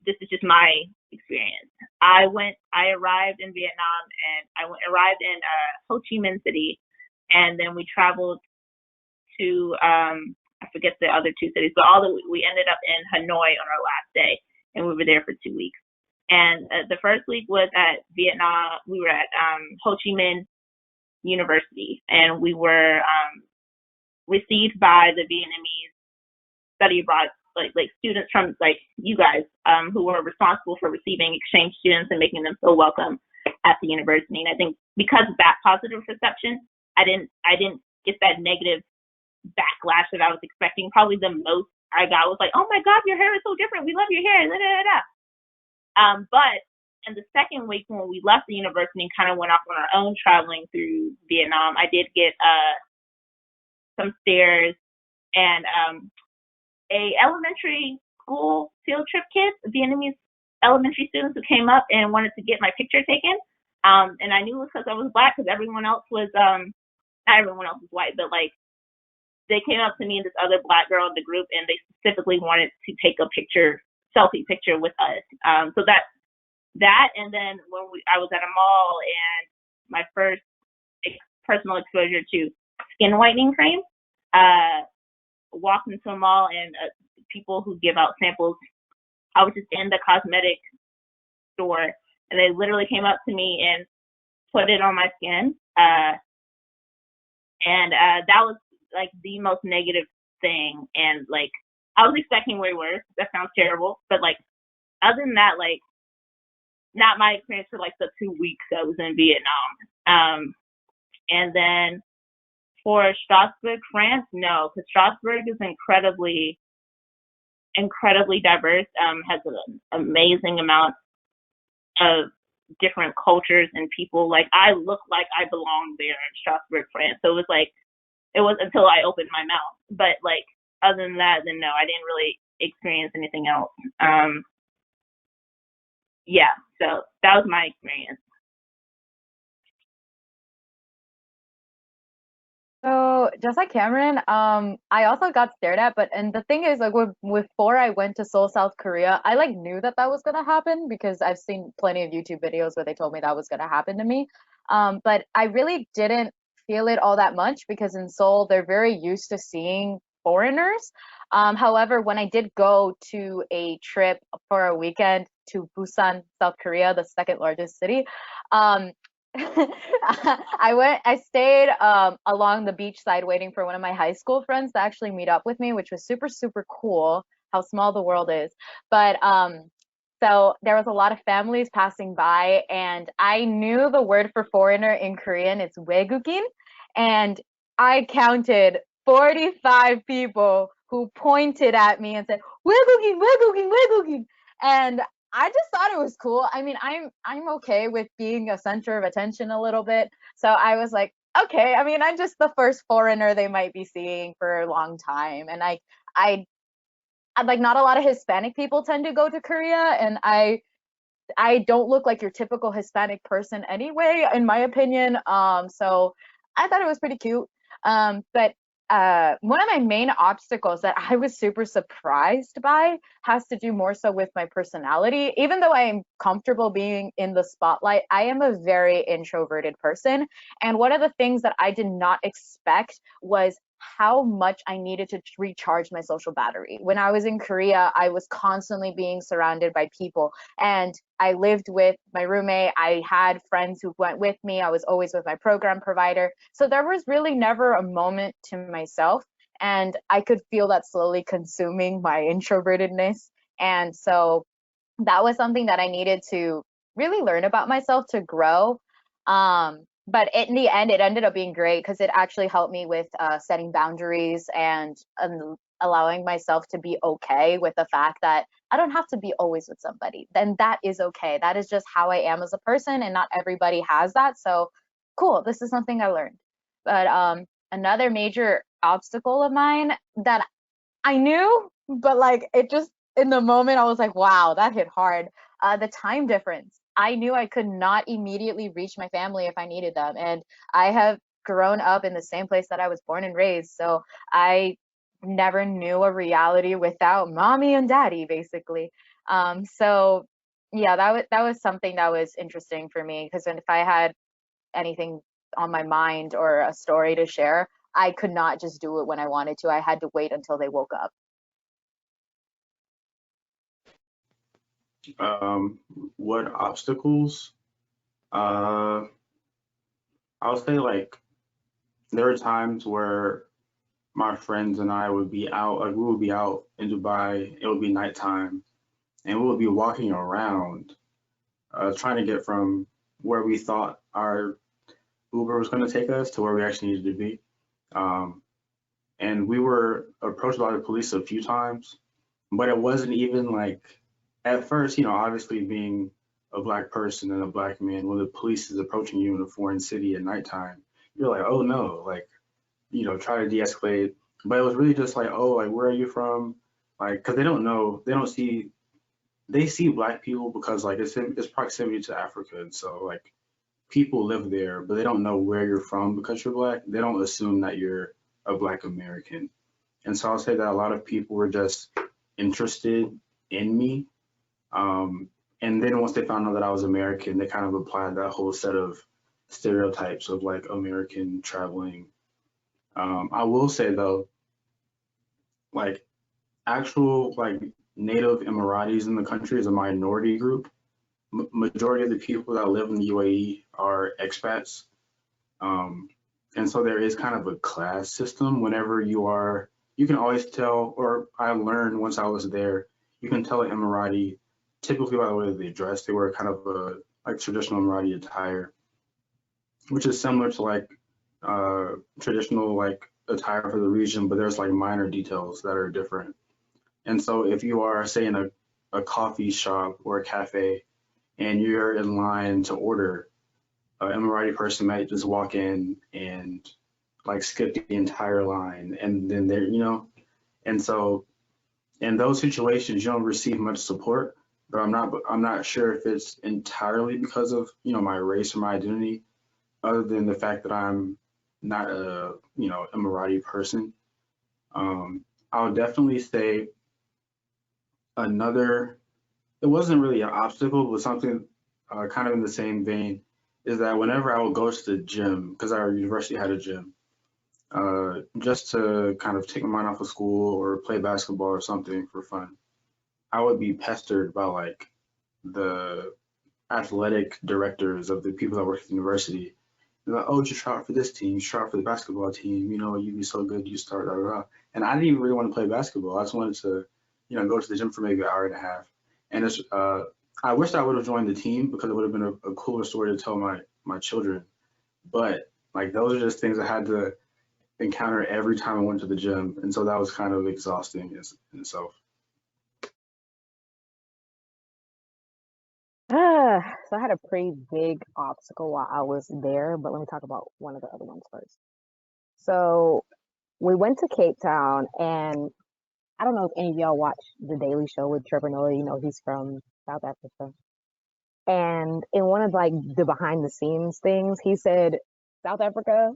This is just my experience. I arrived in Vietnam, and arrived in Ho Chi Minh City, and then we traveled to I forget the other two cities, but we ended up in Hanoi on our last day, and we were there for 2 weeks. And the first week was at Vietnam. We were at Ho Chi Minh University, and we were received by the Vietnamese study abroad, like students from like you guys, who were responsible for receiving exchange students and making them feel welcome at the university. And I think because of that positive reception, I didn't get that negative backlash that I was expecting. Probably the most I got was like, "Oh my God, your hair is so different. We love your hair." Da, da, da, da. But in the second week, when we left the university and kind of went off on our own traveling through Vietnam, I did get some stares and a elementary school field trip kids, Vietnamese elementary students who came up and wanted to get my picture taken. And I knew it was because I was Black, because everyone else was, not everyone else was white, but like they came up to me and this other Black girl in the group, and they specifically wanted to take a selfie picture with us. So that, and then when I was at a mall, and my first personal exposure to skin whitening cream, walked into a mall, and people who give out samples, I was just in the cosmetic store, and they literally came up to me and put it on my skin. And that was like the most negative thing. And like, I was expecting way worse. That sounds terrible. But like, other than that, like, not my experience for like the 2 weeks I was in Vietnam. And then for Strasbourg, France, no, because Strasbourg is incredibly diverse, has an amazing amount of different cultures and people. Like, I look like I belong there in Strasbourg, France. So it was until I opened my mouth. But like, other than that, then no, I didn't really experience anything else. Yeah, so that was my experience. So just like Cameron, I also got stared at, and the thing is, like, before I went to Seoul, South Korea, I like knew that was gonna happen because I've seen plenty of YouTube videos where they told me that was gonna happen to me. But I really didn't feel it all that much because in Seoul they're very used to seeing foreigners. However, when I did go to a trip for a weekend to Busan, South Korea, the second largest city, I stayed along the beach side waiting for one of my high school friends to actually meet up with me, which was super, super cool, how small the world is. But so there was a lot of families passing by, and I knew the word for foreigner in Korean, it's 외국인, and I counted 45 people who pointed at me and said, 외국인, 외국인, 외국인. And I just thought it was cool. I mean, I'm okay with being a center of attention a little bit. So I was like, okay, I mean, I'm just the first foreigner they might be seeing for a long time. And I like, not a lot of Hispanic people tend to go to Korea, and I don't look like your typical Hispanic person anyway, in my opinion. So I thought it was pretty cute. But one of my main obstacles that I was super surprised by has to do more so with my personality. Even though I am comfortable being in the spotlight, I am a very introverted person. And one of the things that I did not expect was how much I needed to recharge my social battery. When I was in Korea, I was constantly being surrounded by people, and I lived with my roommate. I had friends who went with me. I was always with my program provider. So there was really never a moment to myself, and I could feel that slowly consuming my introvertedness. And so that was something that I needed to really learn about myself to grow. But in the end, it ended up being great because it actually helped me with setting boundaries and allowing myself to be okay with the fact that I don't have to be always with somebody. Then that is okay. That is just how I am as a person, and not everybody has that. So cool, this is something I learned. But another major obstacle of mine that I knew, but like, it just, in the moment, I was like, wow, that hit hard. The time difference. I knew I could not immediately reach my family if I needed them. And I have grown up in the same place that I was born and raised. So I never knew a reality without mommy and daddy, basically. So yeah, that was something that was interesting for me, because if I had anything on my mind or a story to share, I could not just do it when I wanted to. I had to wait until they woke up. What obstacles? Uh, I would say like there are times where my friends and I would be out, like we would be out in Dubai, it would be nighttime, and we would be walking around, trying to get from where we thought our Uber was going to take us to where we actually needed to be. Um, and we were approached by the police a few times, but it wasn't even like at first, obviously being a black person and a black man, when the police is approaching you in a foreign city at nighttime, you're like, oh no, like, try to de-escalate. But it was really just like, oh, like, where are you from? Like, because they don't know, they see black people because like it's proximity to Africa, and so like people live there, but they don't know where you're from because you're black. They don't assume that you're a black American. And so I'll say that a lot of people were just interested in me. Um, and then once they found out that I was American, they kind of applied that whole set of stereotypes of like American traveling. I will say though, like actual like native Emiratis in the country is a minority group. Majority of the people that live in the UAE are expats. Um, and so there is kind of a class system whenever you can always tell, or I learned once I was there, you can tell an Emirati typically by the way they dress. They wear kind of a like traditional Emirati attire, which is similar to like traditional like attire for the region, but there's like minor details that are different. And so if you are, say, in a coffee shop or a cafe and you're in line to order, an Emirati person might just walk in and like skip the entire line, and then and so in those situations you don't receive much support. But I'm not sure if it's entirely because of my race or my identity, other than the fact that I'm not a Emirati person. I would definitely say another. It wasn't really an obstacle, but something kind of in the same vein is that whenever I would go to the gym, because our university had a gym, just to kind of take my mind off of school or play basketball or something for fun, I would be pestered by like the athletic directors of the people that work at the university. They're like, oh, you try out for this team, you try out for the basketball team, you'd be so good, you start, da, da, da. And I didn't even really want to play basketball. I just wanted to, go to the gym for maybe an hour and a half. And I wish I would have joined the team because it would have been a cooler story to tell my children. But like those are just things I had to encounter every time I went to the gym, and so that was kind of exhausting in itself. So I had a pretty big obstacle while I was there, but let me talk about one of the other ones first. So we went to Cape Town, and I don't know if any of y'all watch The Daily Show with Trevor Noah. He's from South Africa. And in one of like the behind the scenes things, he said South Africa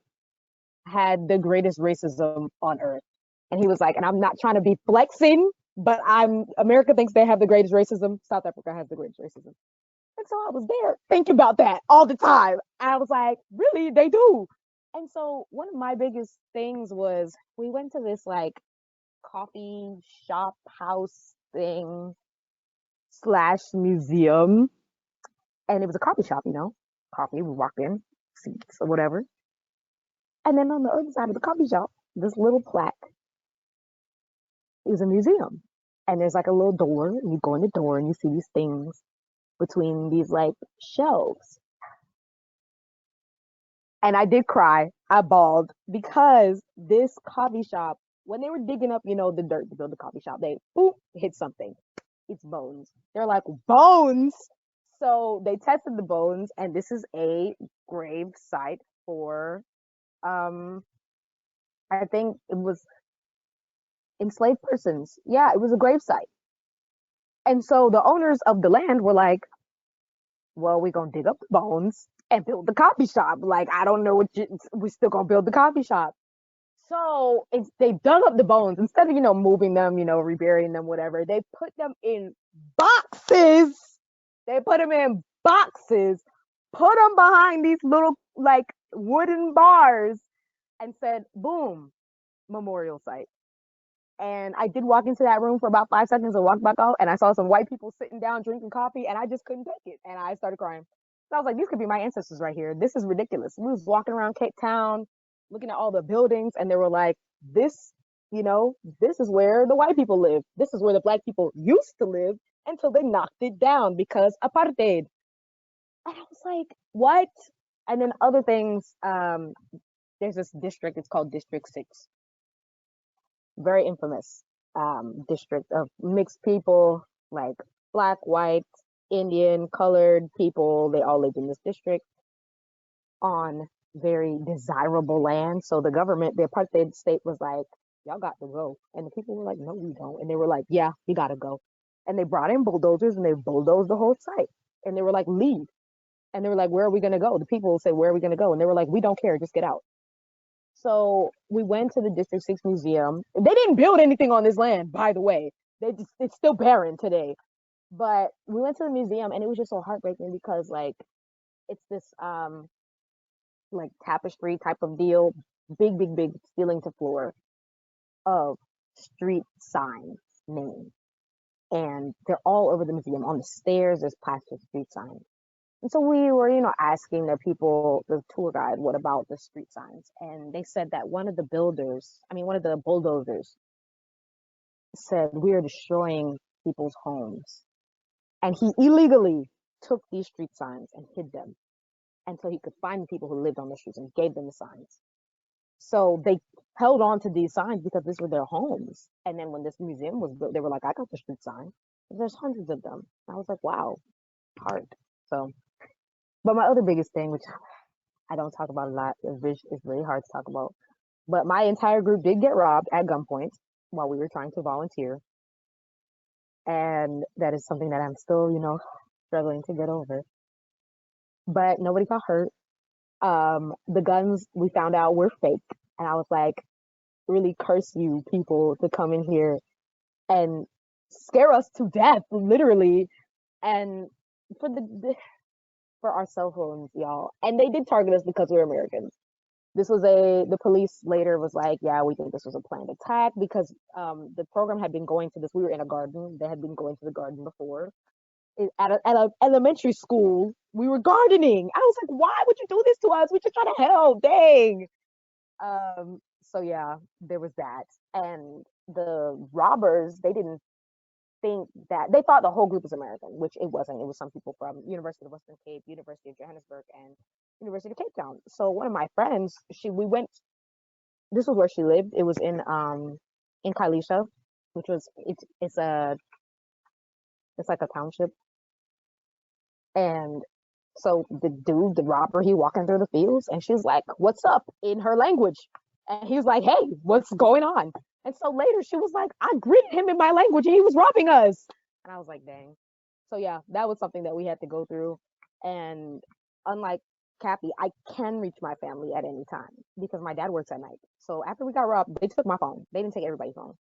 had the greatest racism on earth. And he was like, and I'm not trying to be flexing, but America thinks they have the greatest racism. South Africa has the greatest racism. And so I was there thinking about that all the time. And I was like, really? They do. And so one of my biggest things was we went to this like coffee shop house thing slash museum. And it was a coffee shop, coffee. We walked in, seats or whatever. And then on the other side of the coffee shop, this little plaque. It was a museum. And there's like a little door, and you go in the door and you see these things between these like shelves. And I did cry. I bawled because this coffee shop, when they were digging up, the dirt to build the coffee shop, they hit something. It's bones. They're like, bones. So they tested the bones, and this is a grave site for I think it was enslaved persons. Yeah, it was a grave site. And so the owners of the land were like, well, we're gonna dig up the bones and build the coffee shop. Like, I don't know we're still gonna build the coffee shop. So they dug up the bones instead of, moving them, reburying them, whatever. They put them in boxes. They put them in boxes, put them behind these little like wooden bars, and said, boom, memorial site. And I did walk into that room for about 5 seconds and walked back out, and I saw some white people sitting down drinking coffee, and I just couldn't take it. And I started crying. So I was like, these could be my ancestors right here. This is ridiculous. We was walking around Cape Town, looking at all the buildings, and they were like, this, this is where the white people live. This is where the black people used to live until they knocked it down because apartheid. And I was like, what? And then other things, there's this district, it's called District 6. Very infamous district of mixed people, like black, white, Indian, colored people. They all lived in this district on very desirable land. So the government, the apartheid state was like, y'all got to go. And the people were like, no, we don't. And they were like, yeah, you got to go. And they brought in bulldozers and they bulldozed the whole site. And they were like, leave. And they were like, where are we going to go? The people said, where are we going to go? And they were like, we don't care, just get out. So we went to the District 6 Museum. They didn't build anything on this land, by the way. It's still barren today. But we went to the museum and it was just so heartbreaking because like it's this like tapestry type of deal, big, big, big ceiling to floor of street signs names. And they're all over the museum. On the stairs, there's plastered street signs. And so we were, asking the people, the tour guide, what about the street signs? And they said that one of the bulldozers said, we are destroying people's homes. And he illegally took these street signs and hid them until he could find the people who lived on the streets and gave them the signs. So they held on to these signs because these were their homes. And then when this museum was built, they were like, I got the street sign. There's hundreds of them. I was like, wow, hard. So, but my other biggest thing, which I don't talk about a lot, it's really hard to talk about, but my entire group did get robbed at gunpoint while we were trying to volunteer. And that is something that I'm still, struggling to get over. But nobody got hurt. The guns we found out were fake. And I was like, really curse you people to come in here and scare us to death, literally. And for our cell phones, y'all. And they did target us because we were Americans. The police later was like, yeah, we think this was a planned attack because the program had been going to this. We were in a garden. They had been going to the garden before. At an elementary school, we were gardening. I was like, why would you do this to us? We're just trying to help. Dang. So yeah, there was that. And the robbers, they didn't think that, they thought the whole group was American, which it wasn't. It was some people from University of Western Cape, University of Johannesburg, and University of Cape Town. So one of my friends, this was where she lived. It was in Kailisha, which was it's like a township. And so the robber, he walking through the fields, and she's like, "What's up?" in her language, and he was like, "Hey, what's going on?" And so later she was like, "I greeted him in my language, and he was robbing us." And I was like, "Dang." So yeah, that was something that we had to go through. And unlike Kathy, I can reach my family at any time because my dad works at night. So after we got robbed, they took my phone. They didn't take everybody's phone.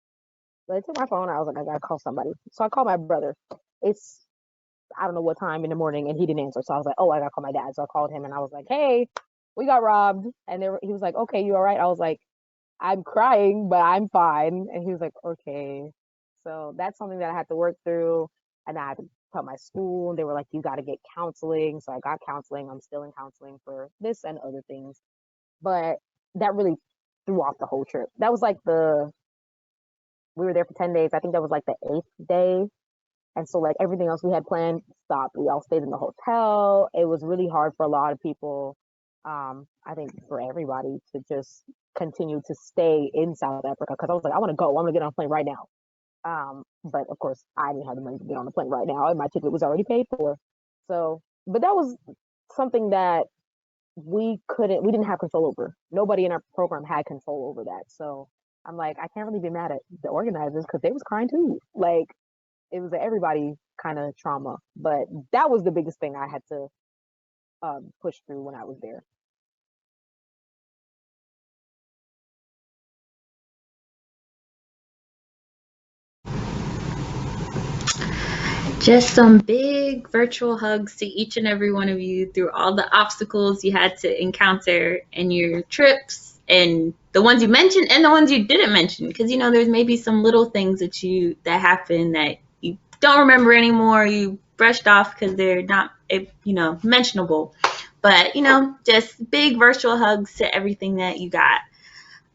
But they took my phone. I was like, I gotta call somebody. So I called my brother. It's I don't know what time in the morning, and he didn't answer. So I was like, oh, I gotta call my dad. So I called him and I was like, hey, we got robbed. And he was like, okay, you all right? I was like, I'm crying, but I'm fine. And he was like, okay. So that's something that I had to work through. And I had to tell my school. They were like, you got to get counseling. So I got counseling. I'm still in counseling for this and other things. But that really threw off the whole trip. That was like we were there for 10 days. I think that was like the 8th day. And so like everything else we had planned stopped. We all stayed in the hotel. It was really hard for a lot of people. I think for everybody to just continue to stay in South Africa because I was like, I want to go. I want to get on a plane right now. But of course, I didn't have the money to get on the plane right now, and my ticket was already paid for. So, but that was something that we didn't have control over. Nobody in our program had control over that. So I'm like, I can't really be mad at the organizers because they was crying too. Like, it was an everybody kind of trauma, but that was the biggest thing I had to push through when I was there. Just some big virtual hugs to each and every one of you through all the obstacles you had to encounter in your trips, and the ones you mentioned and the ones you didn't mention, because there's maybe some little things that happen that you don't remember anymore, you brushed off because they're not mentionable. But just big virtual hugs to everything that you got.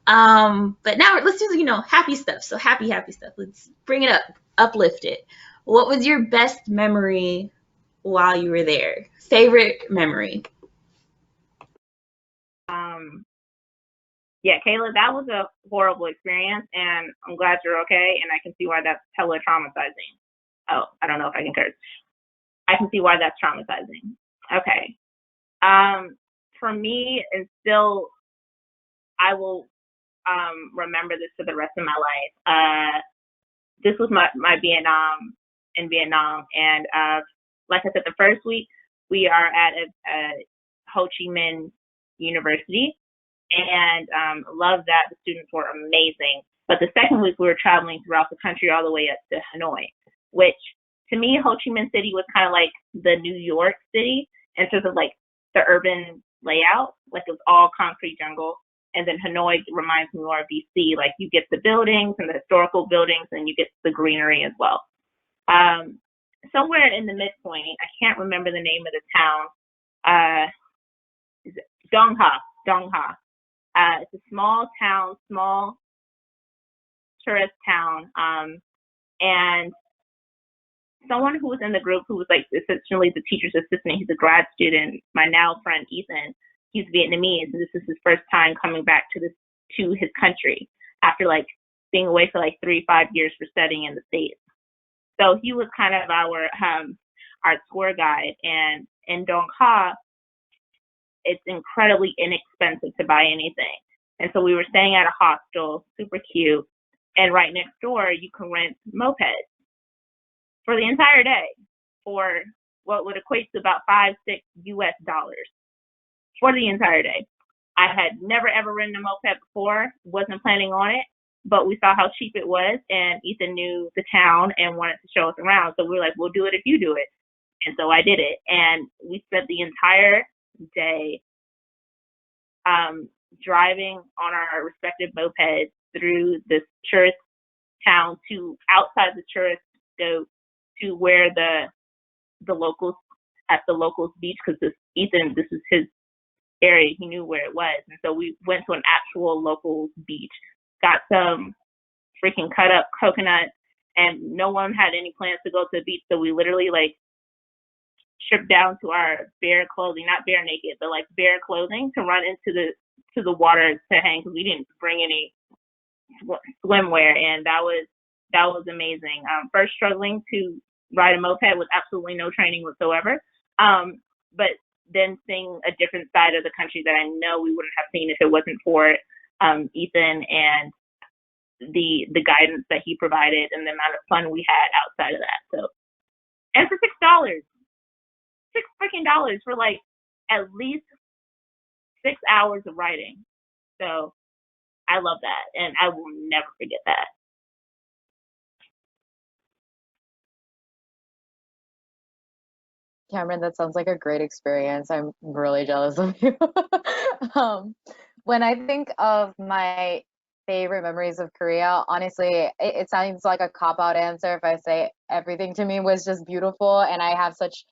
But now let's do happy stuff. So happy stuff. Let's bring it up, uplift it. What was your best memory while you were there? Favorite memory? Yeah, Kayla, that was a horrible experience, and I'm glad you're okay, and I can see why that's hella traumatizing. Oh, I don't know if I can curse. I can see why that's traumatizing. Okay. For me, and still, I will remember this for the rest of my life. This was my Vietnam, and like I said, the first week we are at a Ho Chi Minh University, and love that. The students were amazing. But the second week we were traveling throughout the country all the way up to Hanoi, which to me, Ho Chi Minh City was kind of like the New York City in terms of like the urban layout. Like it was all concrete jungle. And then Hanoi reminds me more of BC. Like you get the buildings and the historical buildings, and you get the greenery as well. Somewhere in the midpoint, I can't remember the name of the town. Dong Ha. It's a small town, small tourist town. And someone who was in the group who was like essentially the teacher's assistant, he's a grad student, my now friend Ethan, he's Vietnamese, and this is his first time coming back to his country after like being away for like 3-5 years for studying in the States. So he was kind of our tour guide. And in Dong Ha, it's incredibly inexpensive to buy anything. And so we were staying at a hostel, super cute, and right next door you can rent mopeds for the entire day for what would equate to about $5-6 US for the entire day. I had never ever ridden a moped before, wasn't planning on it, but we saw how cheap it was, and Ethan knew the town and wanted to show us around. So we were like, we'll do it if you do it. And so I did it. And we spent the entire day driving on our respective mopeds through this tourist town to outside the tourist scope to where the locals at the locals beach, because this is his area, he knew where it was. And so we went to an actual locals beach, got some freaking cut up coconut, and no one had any plans to go to the beach, so we literally like stripped down to our bare clothing, not bare naked, but like bare clothing to run into the water to hang, because we didn't bring any swimwear, and that was amazing. First struggling to ride a moped with absolutely no training whatsoever, but then seeing a different side of the country that I know we wouldn't have seen if it wasn't for Ethan and the guidance that he provided and the amount of fun we had outside of that. So, and for $6 for like at least 6 hours of riding. So I love that, and I will never forget that. Cameron, that sounds like a great experience. I'm really jealous of you. When I think of my favorite memories of Korea, honestly, it sounds like a cop-out answer if I say everything to me was just beautiful, and I have such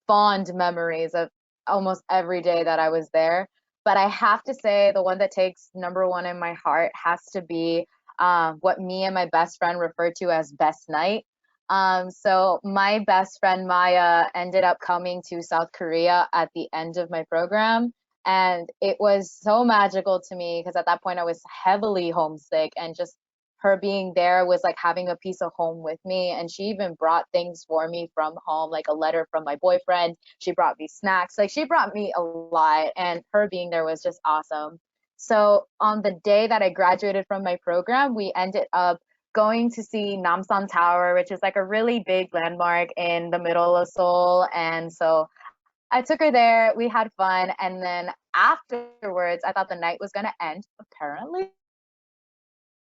fond memories of almost every day that I was there. But I have to say the one that takes number one in my heart has to be what me and my best friend refer to as best night. So my best friend Maya ended up coming to South Korea at the end of my program. And it was so magical to me because at that point I was heavily homesick, and just her being there was like having a piece of home with me. And she even brought things for me from home, like a letter from my boyfriend. She brought me snacks, like she brought me a lot, and her being there was just awesome. So on the day that I graduated from my program, we ended up going to see Namsan Tower, which is like a really big landmark in the middle of Seoul. And so I took her there. We had fun. And then afterwards, I thought the night was going to end. Apparently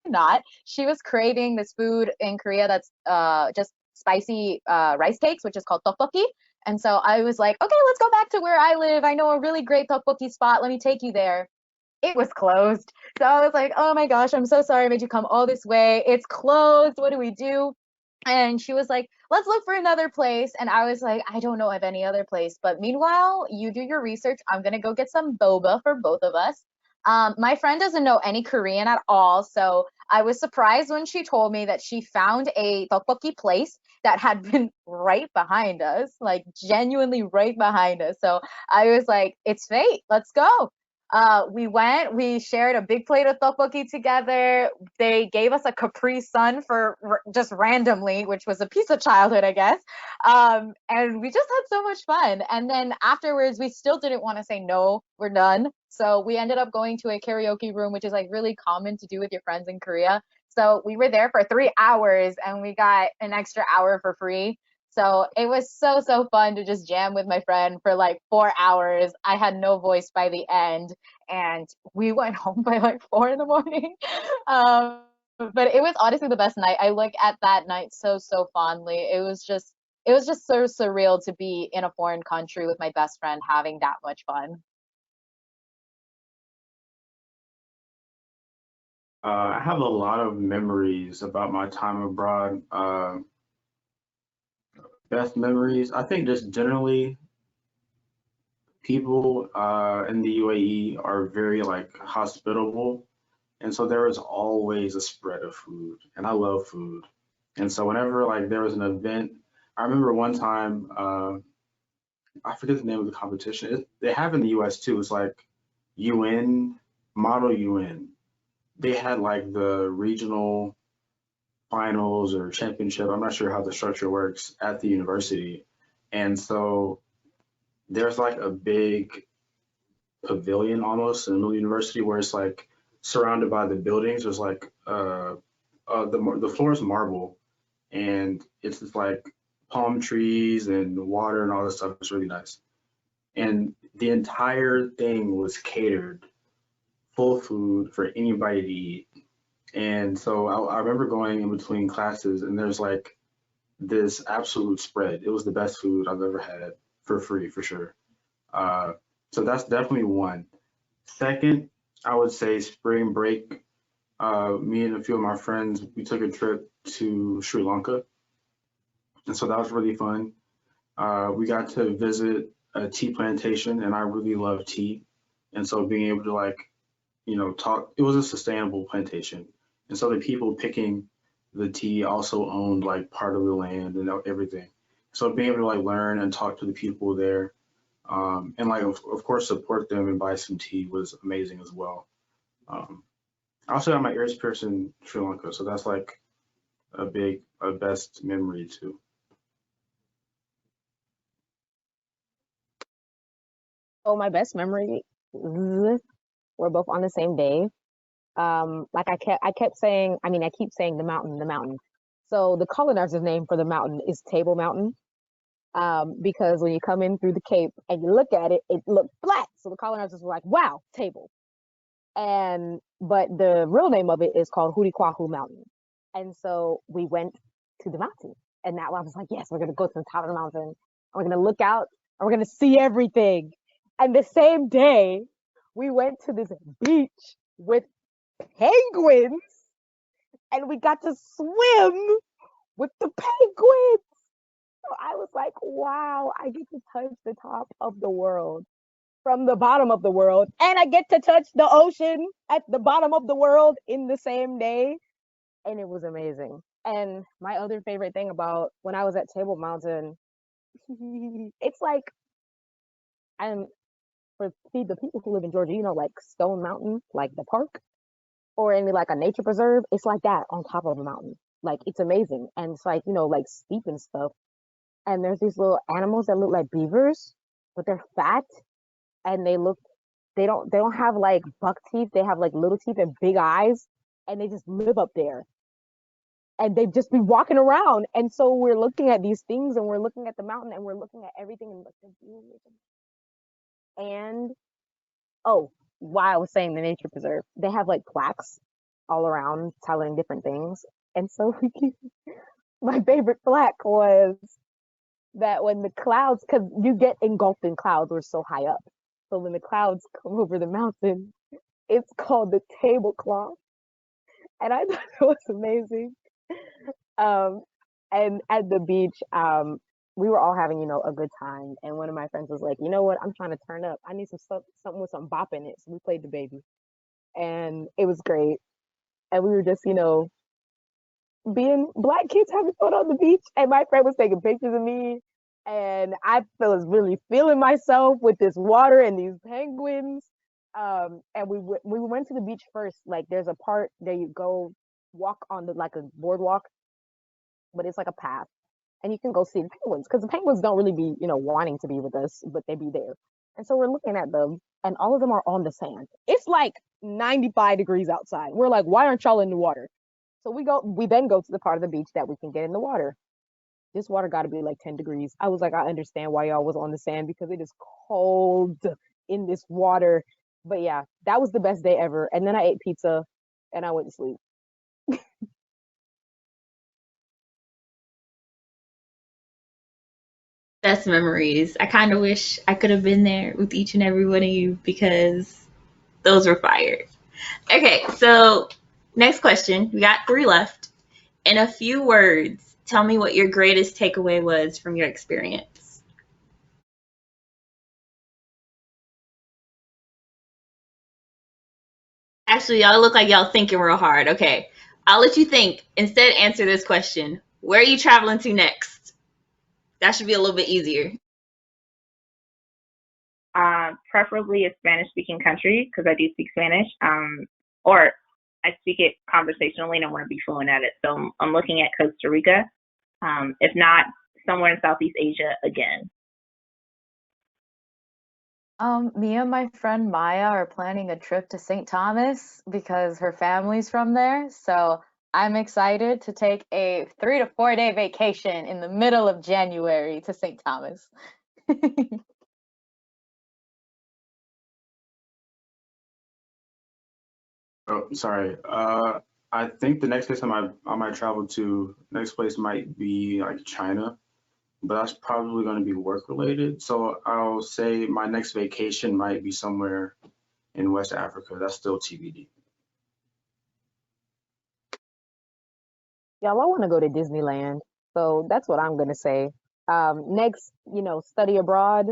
not. She was craving this food in Korea that's just spicy rice cakes, which is called tteokbokki. And so I was like, okay, let's go back to where I live. I know a really great tteokbokki spot. Let me take you there. It was closed. So I was like, oh my gosh, I'm so sorry I made you come all this way. It's closed. What do we do? And she was like, let's look for another place. And I was like, I don't know of any other place. But meanwhile, you do your research. I'm going to go get some boba for both of us. My friend doesn't know any Korean at all. So I was surprised when she told me that she found a tteokbokki place that had been right behind us, like genuinely right behind us. So I was like, it's fate. Let's go. We went, we shared a big plate of tteokbokki together. They gave us a Capri Sun for just randomly, which was a piece of childhood, I guess. And we just had so much fun. And then afterwards, we still didn't want to say, no, we're done. So we ended up going to a karaoke room, which is like really common to do with your friends in Korea. So we were there for 3 hours and we got an extra hour for free. So it was so fun to just jam with my friend for like 4 hours. I had no voice by the end, and we went home by like 4 in the morning. But it was honestly the best night. I look at that night so fondly. It was just so surreal to be in a foreign country with my best friend having that much fun. I have a lot of memories about my time abroad. Best memories, I think just generally people in the UAE are very like hospitable. And so there is always a spread of food, and I love food. And so whenever like there was an event, I remember one time, I forget the name of the competition. They have in the US too. It's like UN, Model UN. They had like the regional finals or championship. I'm not sure how the structure works at the university. And so there's like a big pavilion almost in the middle of the university where it's like surrounded by the buildings. There's like the floor is marble, and it's just like palm trees and water and all this stuff. It's really nice. And the entire thing was catered, full food for anybody to eat. And so I remember going in between classes, and there's like this absolute spread. It was the best food I've ever had for free, for sure. Uh, so that's definitely one. Second, I would say spring break. Me and a few of my friends, we took a trip to Sri Lanka, and so that was really fun. We got to visit a tea plantation, and I really love tea, and so being able to like, talk. It was a sustainable plantation, and so the people picking the tea also owned like part of the land and everything. So being able to like learn and talk to the people there, and like of course support them and buy some tea was amazing as well. Um, I also got my ears pierced in Sri Lanka, so that's like a best memory too. Oh, my best memory, we're both on the same day. Like I kept saying, I mean, I keep saying the mountain, the mountain. So the colonizer's name for the mountain is Table Mountain. Because when you come in through the Cape and you look at it, it looked flat. So the colonizers were like, wow, table. And but the real name of it is called Hurikwahu Mountain. And so we went to the mountain. And now I was like, yes, we're gonna go to the top of the mountain. And we're gonna look out and we're gonna see everything. And the same day, we went to this beach with penguins and we got to swim with the penguins. So I was like, wow, I get to touch the top of the world from the bottom of the world, and I get to touch the ocean at the bottom of the world in the same day. And it was amazing. And my other favorite thing about when I was at Table Mountain, it's like I'm for the people who live in Georgia, like Stone Mountain, like the park, or in like a nature preserve, it's like that on top of a mountain. Like it's amazing. And it's like, like steep and stuff. And there's these little animals that look like beavers, but they're fat and they don't have like buck teeth. They have like little teeth and big eyes, and they just live up there. and they'd just be walking around. And so we're looking at these things, and we're looking at the mountain, and we're looking at everything, and like the view. And oh, while I was saying the nature preserve, they have like plaques all around telling different things. And so my favorite plaque was that when the clouds, because you get engulfed in clouds, we're so high up. So when the clouds come over the mountain, it's called the tablecloth. And I thought it was amazing. Um, and at the beach, we were all having, a good time. And one of my friends was like, you know what? I'm trying to turn up. I need something with some bop in it. So we played the baby, and it was great. And we were just, being Black kids having fun on the beach. And my friend was taking pictures of me, and I was really feeling myself with this water and these penguins. And we went to the beach first. Like, there's a part that you go walk on the like a boardwalk, but it's like a path, and you can go see the penguins, because the penguins don't really be, wanting to be with us, but they be there. And so we're looking at them, and all of them are on the sand. It's like 95 degrees outside. We're like, why aren't y'all in the water? So we then go to the part of the beach that we can get in the water. This water got to be like 10 degrees. I was like, I understand why y'all was on the sand, because it is cold in this water. But yeah, that was the best day ever. And then I ate pizza and I went to sleep. Best memories. I kind of wish I could have been there with each and every one of you because those were fire. Okay, so next question. We got 3 left. In a few words, tell me what your greatest takeaway was from your experience. Actually, y'all look like y'all thinking real hard. Okay, I'll let you think. Instead, answer this question. Where are you traveling to next? That should be a little bit easier. Preferably a Spanish-speaking country, because I do speak Spanish, or I speak it conversationally and I want to be fluent at it. So I'm looking at Costa Rica, if not somewhere in Southeast Asia again. Me and my friend Maya are planning a trip to St. Thomas because her family's from there. So I'm excited to take a 3 to 4 day vacation in the middle of January to St. Thomas. Oh, sorry. I think the next place I might travel to, next place might be like China, but that's probably going to be work related. So I'll say my next vacation might be somewhere in West Africa. That's still TBD. Y'all, I want to go to Disneyland. So that's what I'm going to say. Next, study abroad.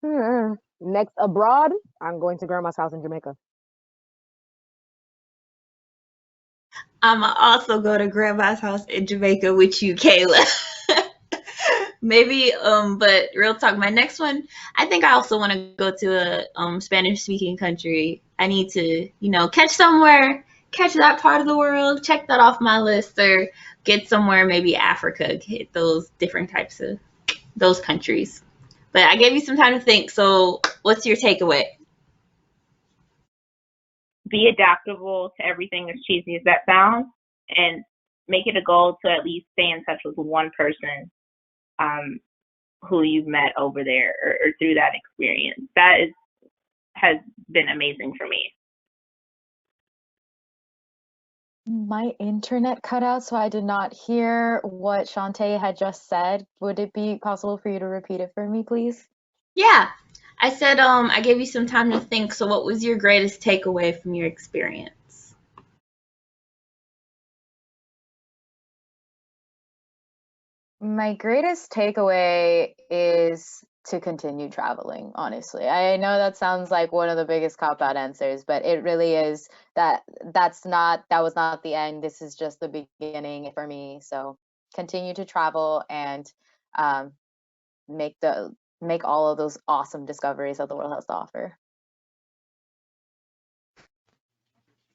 Next abroad, I'm going to grandma's house in Jamaica. I'm also go to grandma's house in Jamaica with you, Kayla. Maybe, but real talk, my next one, I think I also want to go to a Spanish speaking country. I need to, catch somewhere, catch that part of the world, check that off my list, or get somewhere, maybe Africa, hit those different types of those countries. But I gave you some time to think. So, what's your takeaway? Be adaptable to everything, as cheesy as that sounds, and make it a goal to at least stay in touch with one person who you've met over there, or through that experience. Has been amazing for me. My internet cut out, so I did not hear what Shantae had just said. Would it be possible for you to repeat it for me, please? Yeah, I said I gave you some time to think. So, what was your greatest takeaway from your experience? My greatest takeaway is to continue traveling, honestly. I know that sounds like one of the biggest cop-out answers, but it really is that was not the end. This is just the beginning for me. So continue to travel and um, make all of those awesome discoveries that the world has to offer.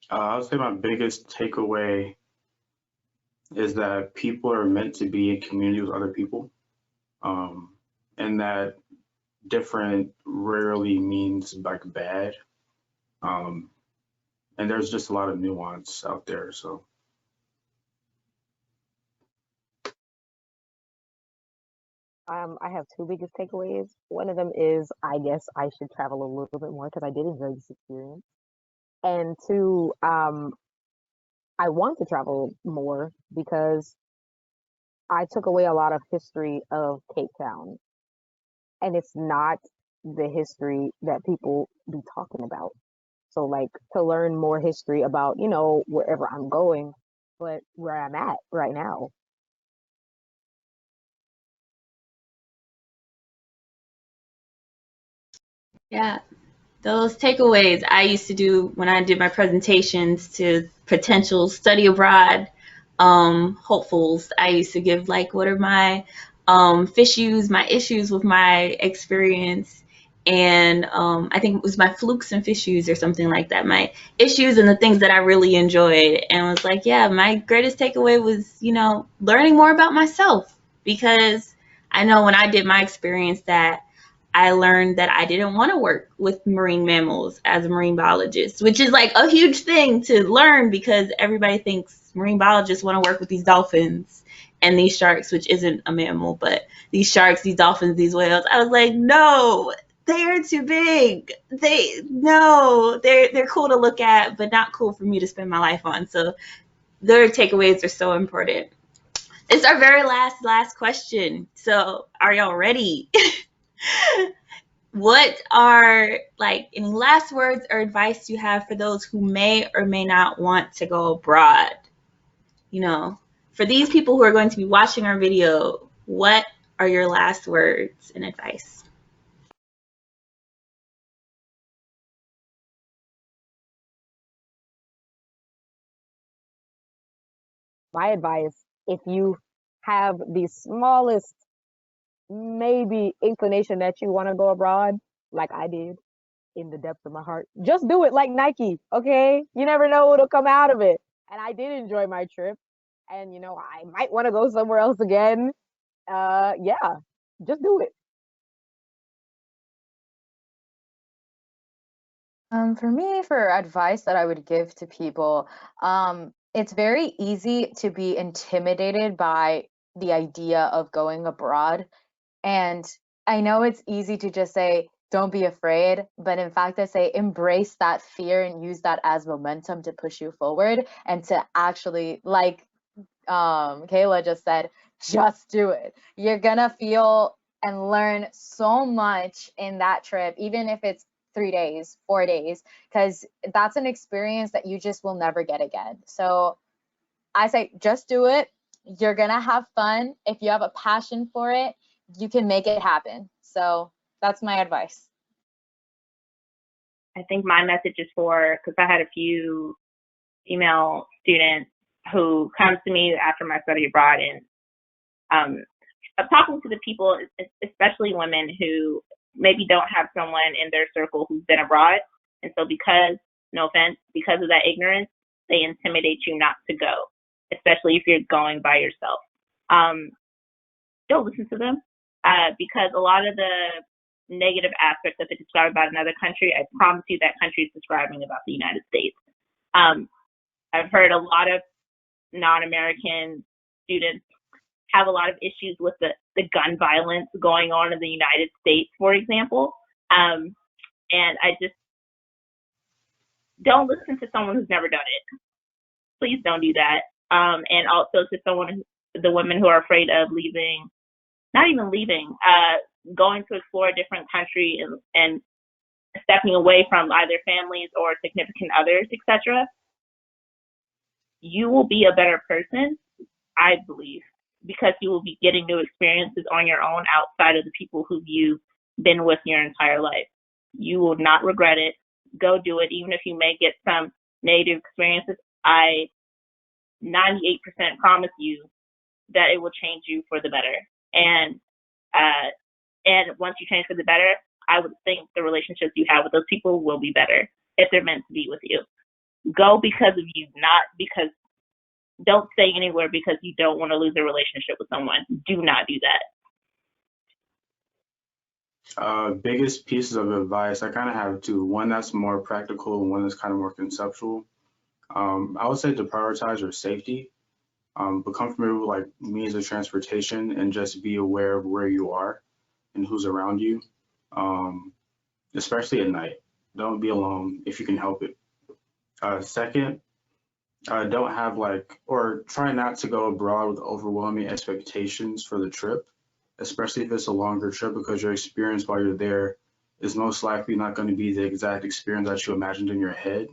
I would say my biggest takeaway is that people are meant to be in community with other people, and that different rarely means like bad. Um, and there's just a lot of nuance out there. So I have two biggest takeaways. One of them is I guess I should travel a little bit more because I did enjoy this experience. And two, I want to travel more because I took away a lot of history of Cape Town, and it's not the history that people be talking about. So, like, to learn more history about, wherever I'm going, but where I'm at right now. Yeah, those takeaways I used to do when I did my presentations to potential study abroad hopefuls. I used to give like, what are my my issues with my experience, and I think it was my flukes and fissues or something like that. My issues and the things that I really enjoyed, and was like, yeah, my greatest takeaway was learning more about myself, because I know when I did my experience that I learned that I didn't want to work with marine mammals as a marine biologist, which is like a huge thing to learn because everybody thinks marine biologists want to work with these dolphins and these sharks, which isn't a mammal, but these sharks, these dolphins, these whales. I was like, no, they are too big. They're cool to look at, but not cool for me to spend my life on. So their takeaways are so important. It's our very last question. So are y'all ready? What are like any last words or advice you have for those who may or may not want to go abroad? For these people who are going to be watching our video, what are your last words and advice? My advice, if you have the smallest maybe inclination that you want to go abroad, like I did in the depths of my heart, just do it like Nike, okay? You never know what'll come out of it. And I did enjoy my trip. And, I might want to go somewhere else again. Yeah, just do it. For me, for advice that I would give to people, it's very easy to be intimidated by the idea of going abroad. And I know it's easy to just say, don't be afraid. But in fact, I say embrace that fear and use that as momentum to push you forward and to actually, like Kailah just said, just do it. You're gonna feel and learn so much in that trip, even if it's 3 days, 4 days, because that's an experience that you just will never get again. So I say, just do it. You're gonna have fun. If you have a passion for it, you can make it happen. So that's my advice. I think my message is because I had a few female students who come to me after my study abroad, and talking to the people, especially women who maybe don't have someone in their circle who's been abroad. And so no offense, because of that ignorance, they intimidate you not to go, especially if you're going by yourself. Don't listen to them because a lot of the negative aspects that they describe about another country, I promise you that country is describing about the United States. I've heard a lot of non-American students have a lot of issues with the gun violence going on in the United States, for example. And I just don't listen to someone who's never done it. Please don't do that. And also to the women who are afraid of leaving, not even leaving, going to explore a different country and stepping away from either families or significant others, etc. You will be a better person, I believe, because you will be getting new experiences on your own outside of the people who you've been with your entire life. You will not regret it. Go do it, even if you may get some negative experiences. I 98% promise you that it will change you for the better. And once you change for the better, I would think the relationships you have with those people will be better if they're meant to be with you. Go because of you, not because. Don't stay anywhere because you don't want to lose a relationship with someone. Do not do that. Biggest pieces of advice, I kind of have two. One that's more practical and one that's kind of more conceptual. I would say to prioritize your safety. Become familiar with like means of transportation and just be aware of where you are and who's around you, especially at night. Don't be alone if you can help it. Second, don't have like, or try not to go abroad with overwhelming expectations for the trip, especially if it's a longer trip, because your experience while you're there is most likely not going to be the exact experience that you imagined in your head.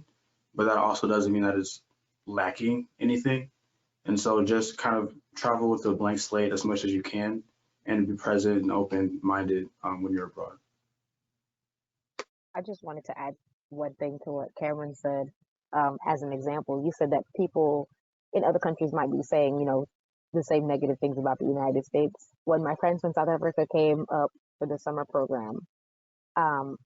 But that also doesn't mean that it's lacking anything. And so just kind of travel with a blank slate as much as you can and be present and open-minded when you're abroad. I just wanted to add one thing to what Cameron said. As an example, you said that people in other countries might be saying, the same negative things about the United States. When my friends from South Africa came up for the summer program, um,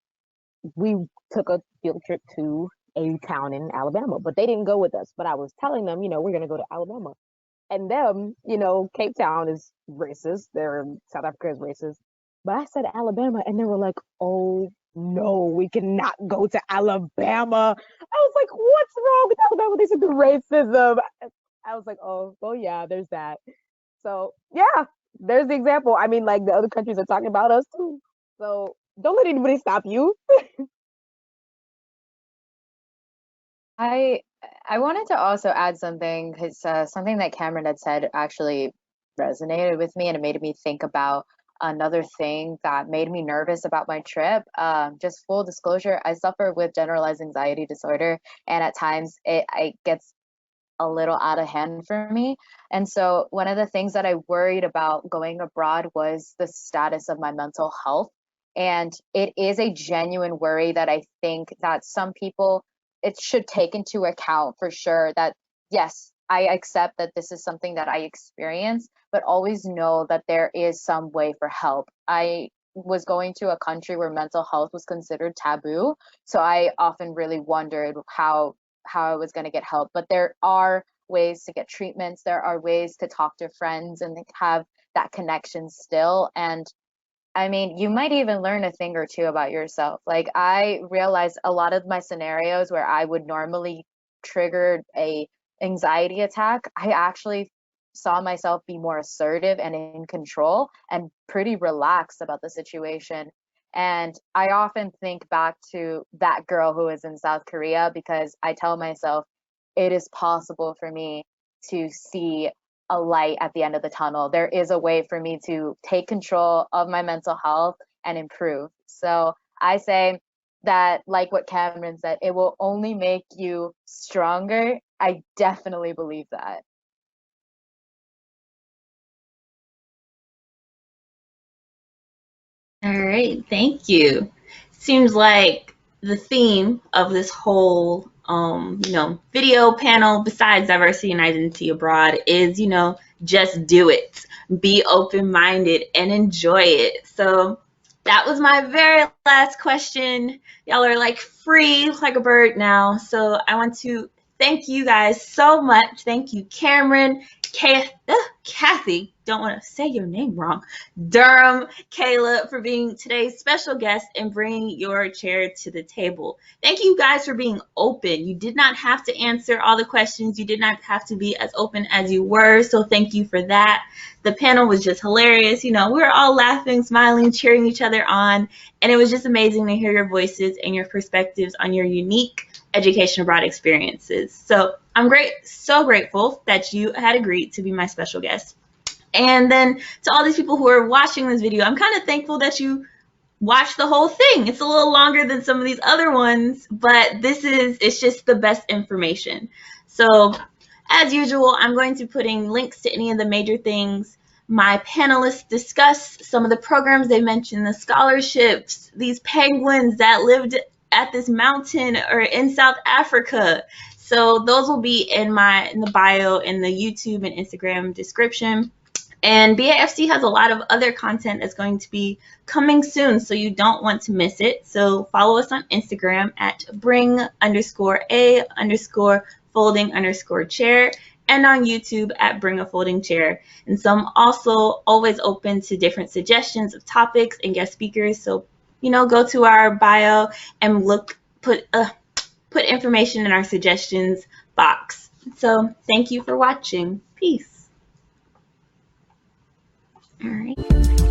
we took a field trip to a town in Alabama, but they didn't go with us. But I was telling them, we're going to go to Alabama. And them, Cape Town is racist. South Africa is racist. But I said Alabama, and they were like, "Oh no, we cannot go to Alabama." I was like, "What's wrong with Alabama?" They said the racism. I was like, "Oh, well, yeah, there's that." So yeah, there's the example. I mean, like the other countries are talking about us too. So don't let anybody stop you. I wanted to also add something because something that Cameron had said actually resonated with me and it made me think about another thing that made me nervous about my trip. Just full disclosure, I suffer with generalized anxiety disorder, and at times it gets a little out of hand for me. And so one of the things that I worried about going abroad was the status of my mental health. And it is a genuine worry that I think that some people it should take into account for sure that yes, I accept that this is something that I experience, but always know that there is some way for help. I was going to a country where mental health was considered taboo, so I often really wondered how I was going to get help. But there are ways to get treatments. There are ways to talk to friends and have that connection still. And I mean, you might even learn a thing or two about yourself. Like I realized a lot of my scenarios where I would normally trigger a anxiety attack, I actually saw myself be more assertive and in control and pretty relaxed about the situation. And I often think back to that girl who was in South Korea because I tell myself it is possible for me to see a light at the end of the tunnel. There is a way for me to take control of my mental health and improve. So I say that, like what Cameron said, it will only make you stronger. I definitely believe that. All right, thank you. Seems like the theme of this whole, video panel, besides diversity and identity abroad, is, just do it. Be open-minded and enjoy it. So that was my very last question. Y'all are like free like a bird now. So I want to thank you guys so much. Thank you, Cameron, Kathy, don't want to say your name wrong, Durham, Kailah, for being today's special guest and bringing your chair to the table. Thank you guys for being open. You did not have to answer all the questions. You did not have to be as open as you were. So thank you for that. The panel was just hilarious. We were all laughing, smiling, cheering each other on. And it was just amazing to hear your voices and your perspectives on your unique education abroad experiences. So I'm so grateful that you had agreed to be my special guest. And then to all these people who are watching this video, I'm kind of thankful that you watched the whole thing. It's a little longer than some of these other ones, but it's just the best information. So as usual, I'm going to put in links to any of the major things my panelists discuss, some of the programs they mentioned, the scholarships, these penguins that lived at this mountain or in South Africa. So those will be in the bio in the YouTube and Instagram description. And BAFC has a lot of other content that's going to be coming soon, so you don't want to miss it. So follow us on Instagram at bring_a_folding_chair and on YouTube at Bring a Folding Chair. And so I'm also always open to different suggestions of topics and guest speakers. So, go to our bio and put information in our suggestions box. So thank you for watching. Peace. All right.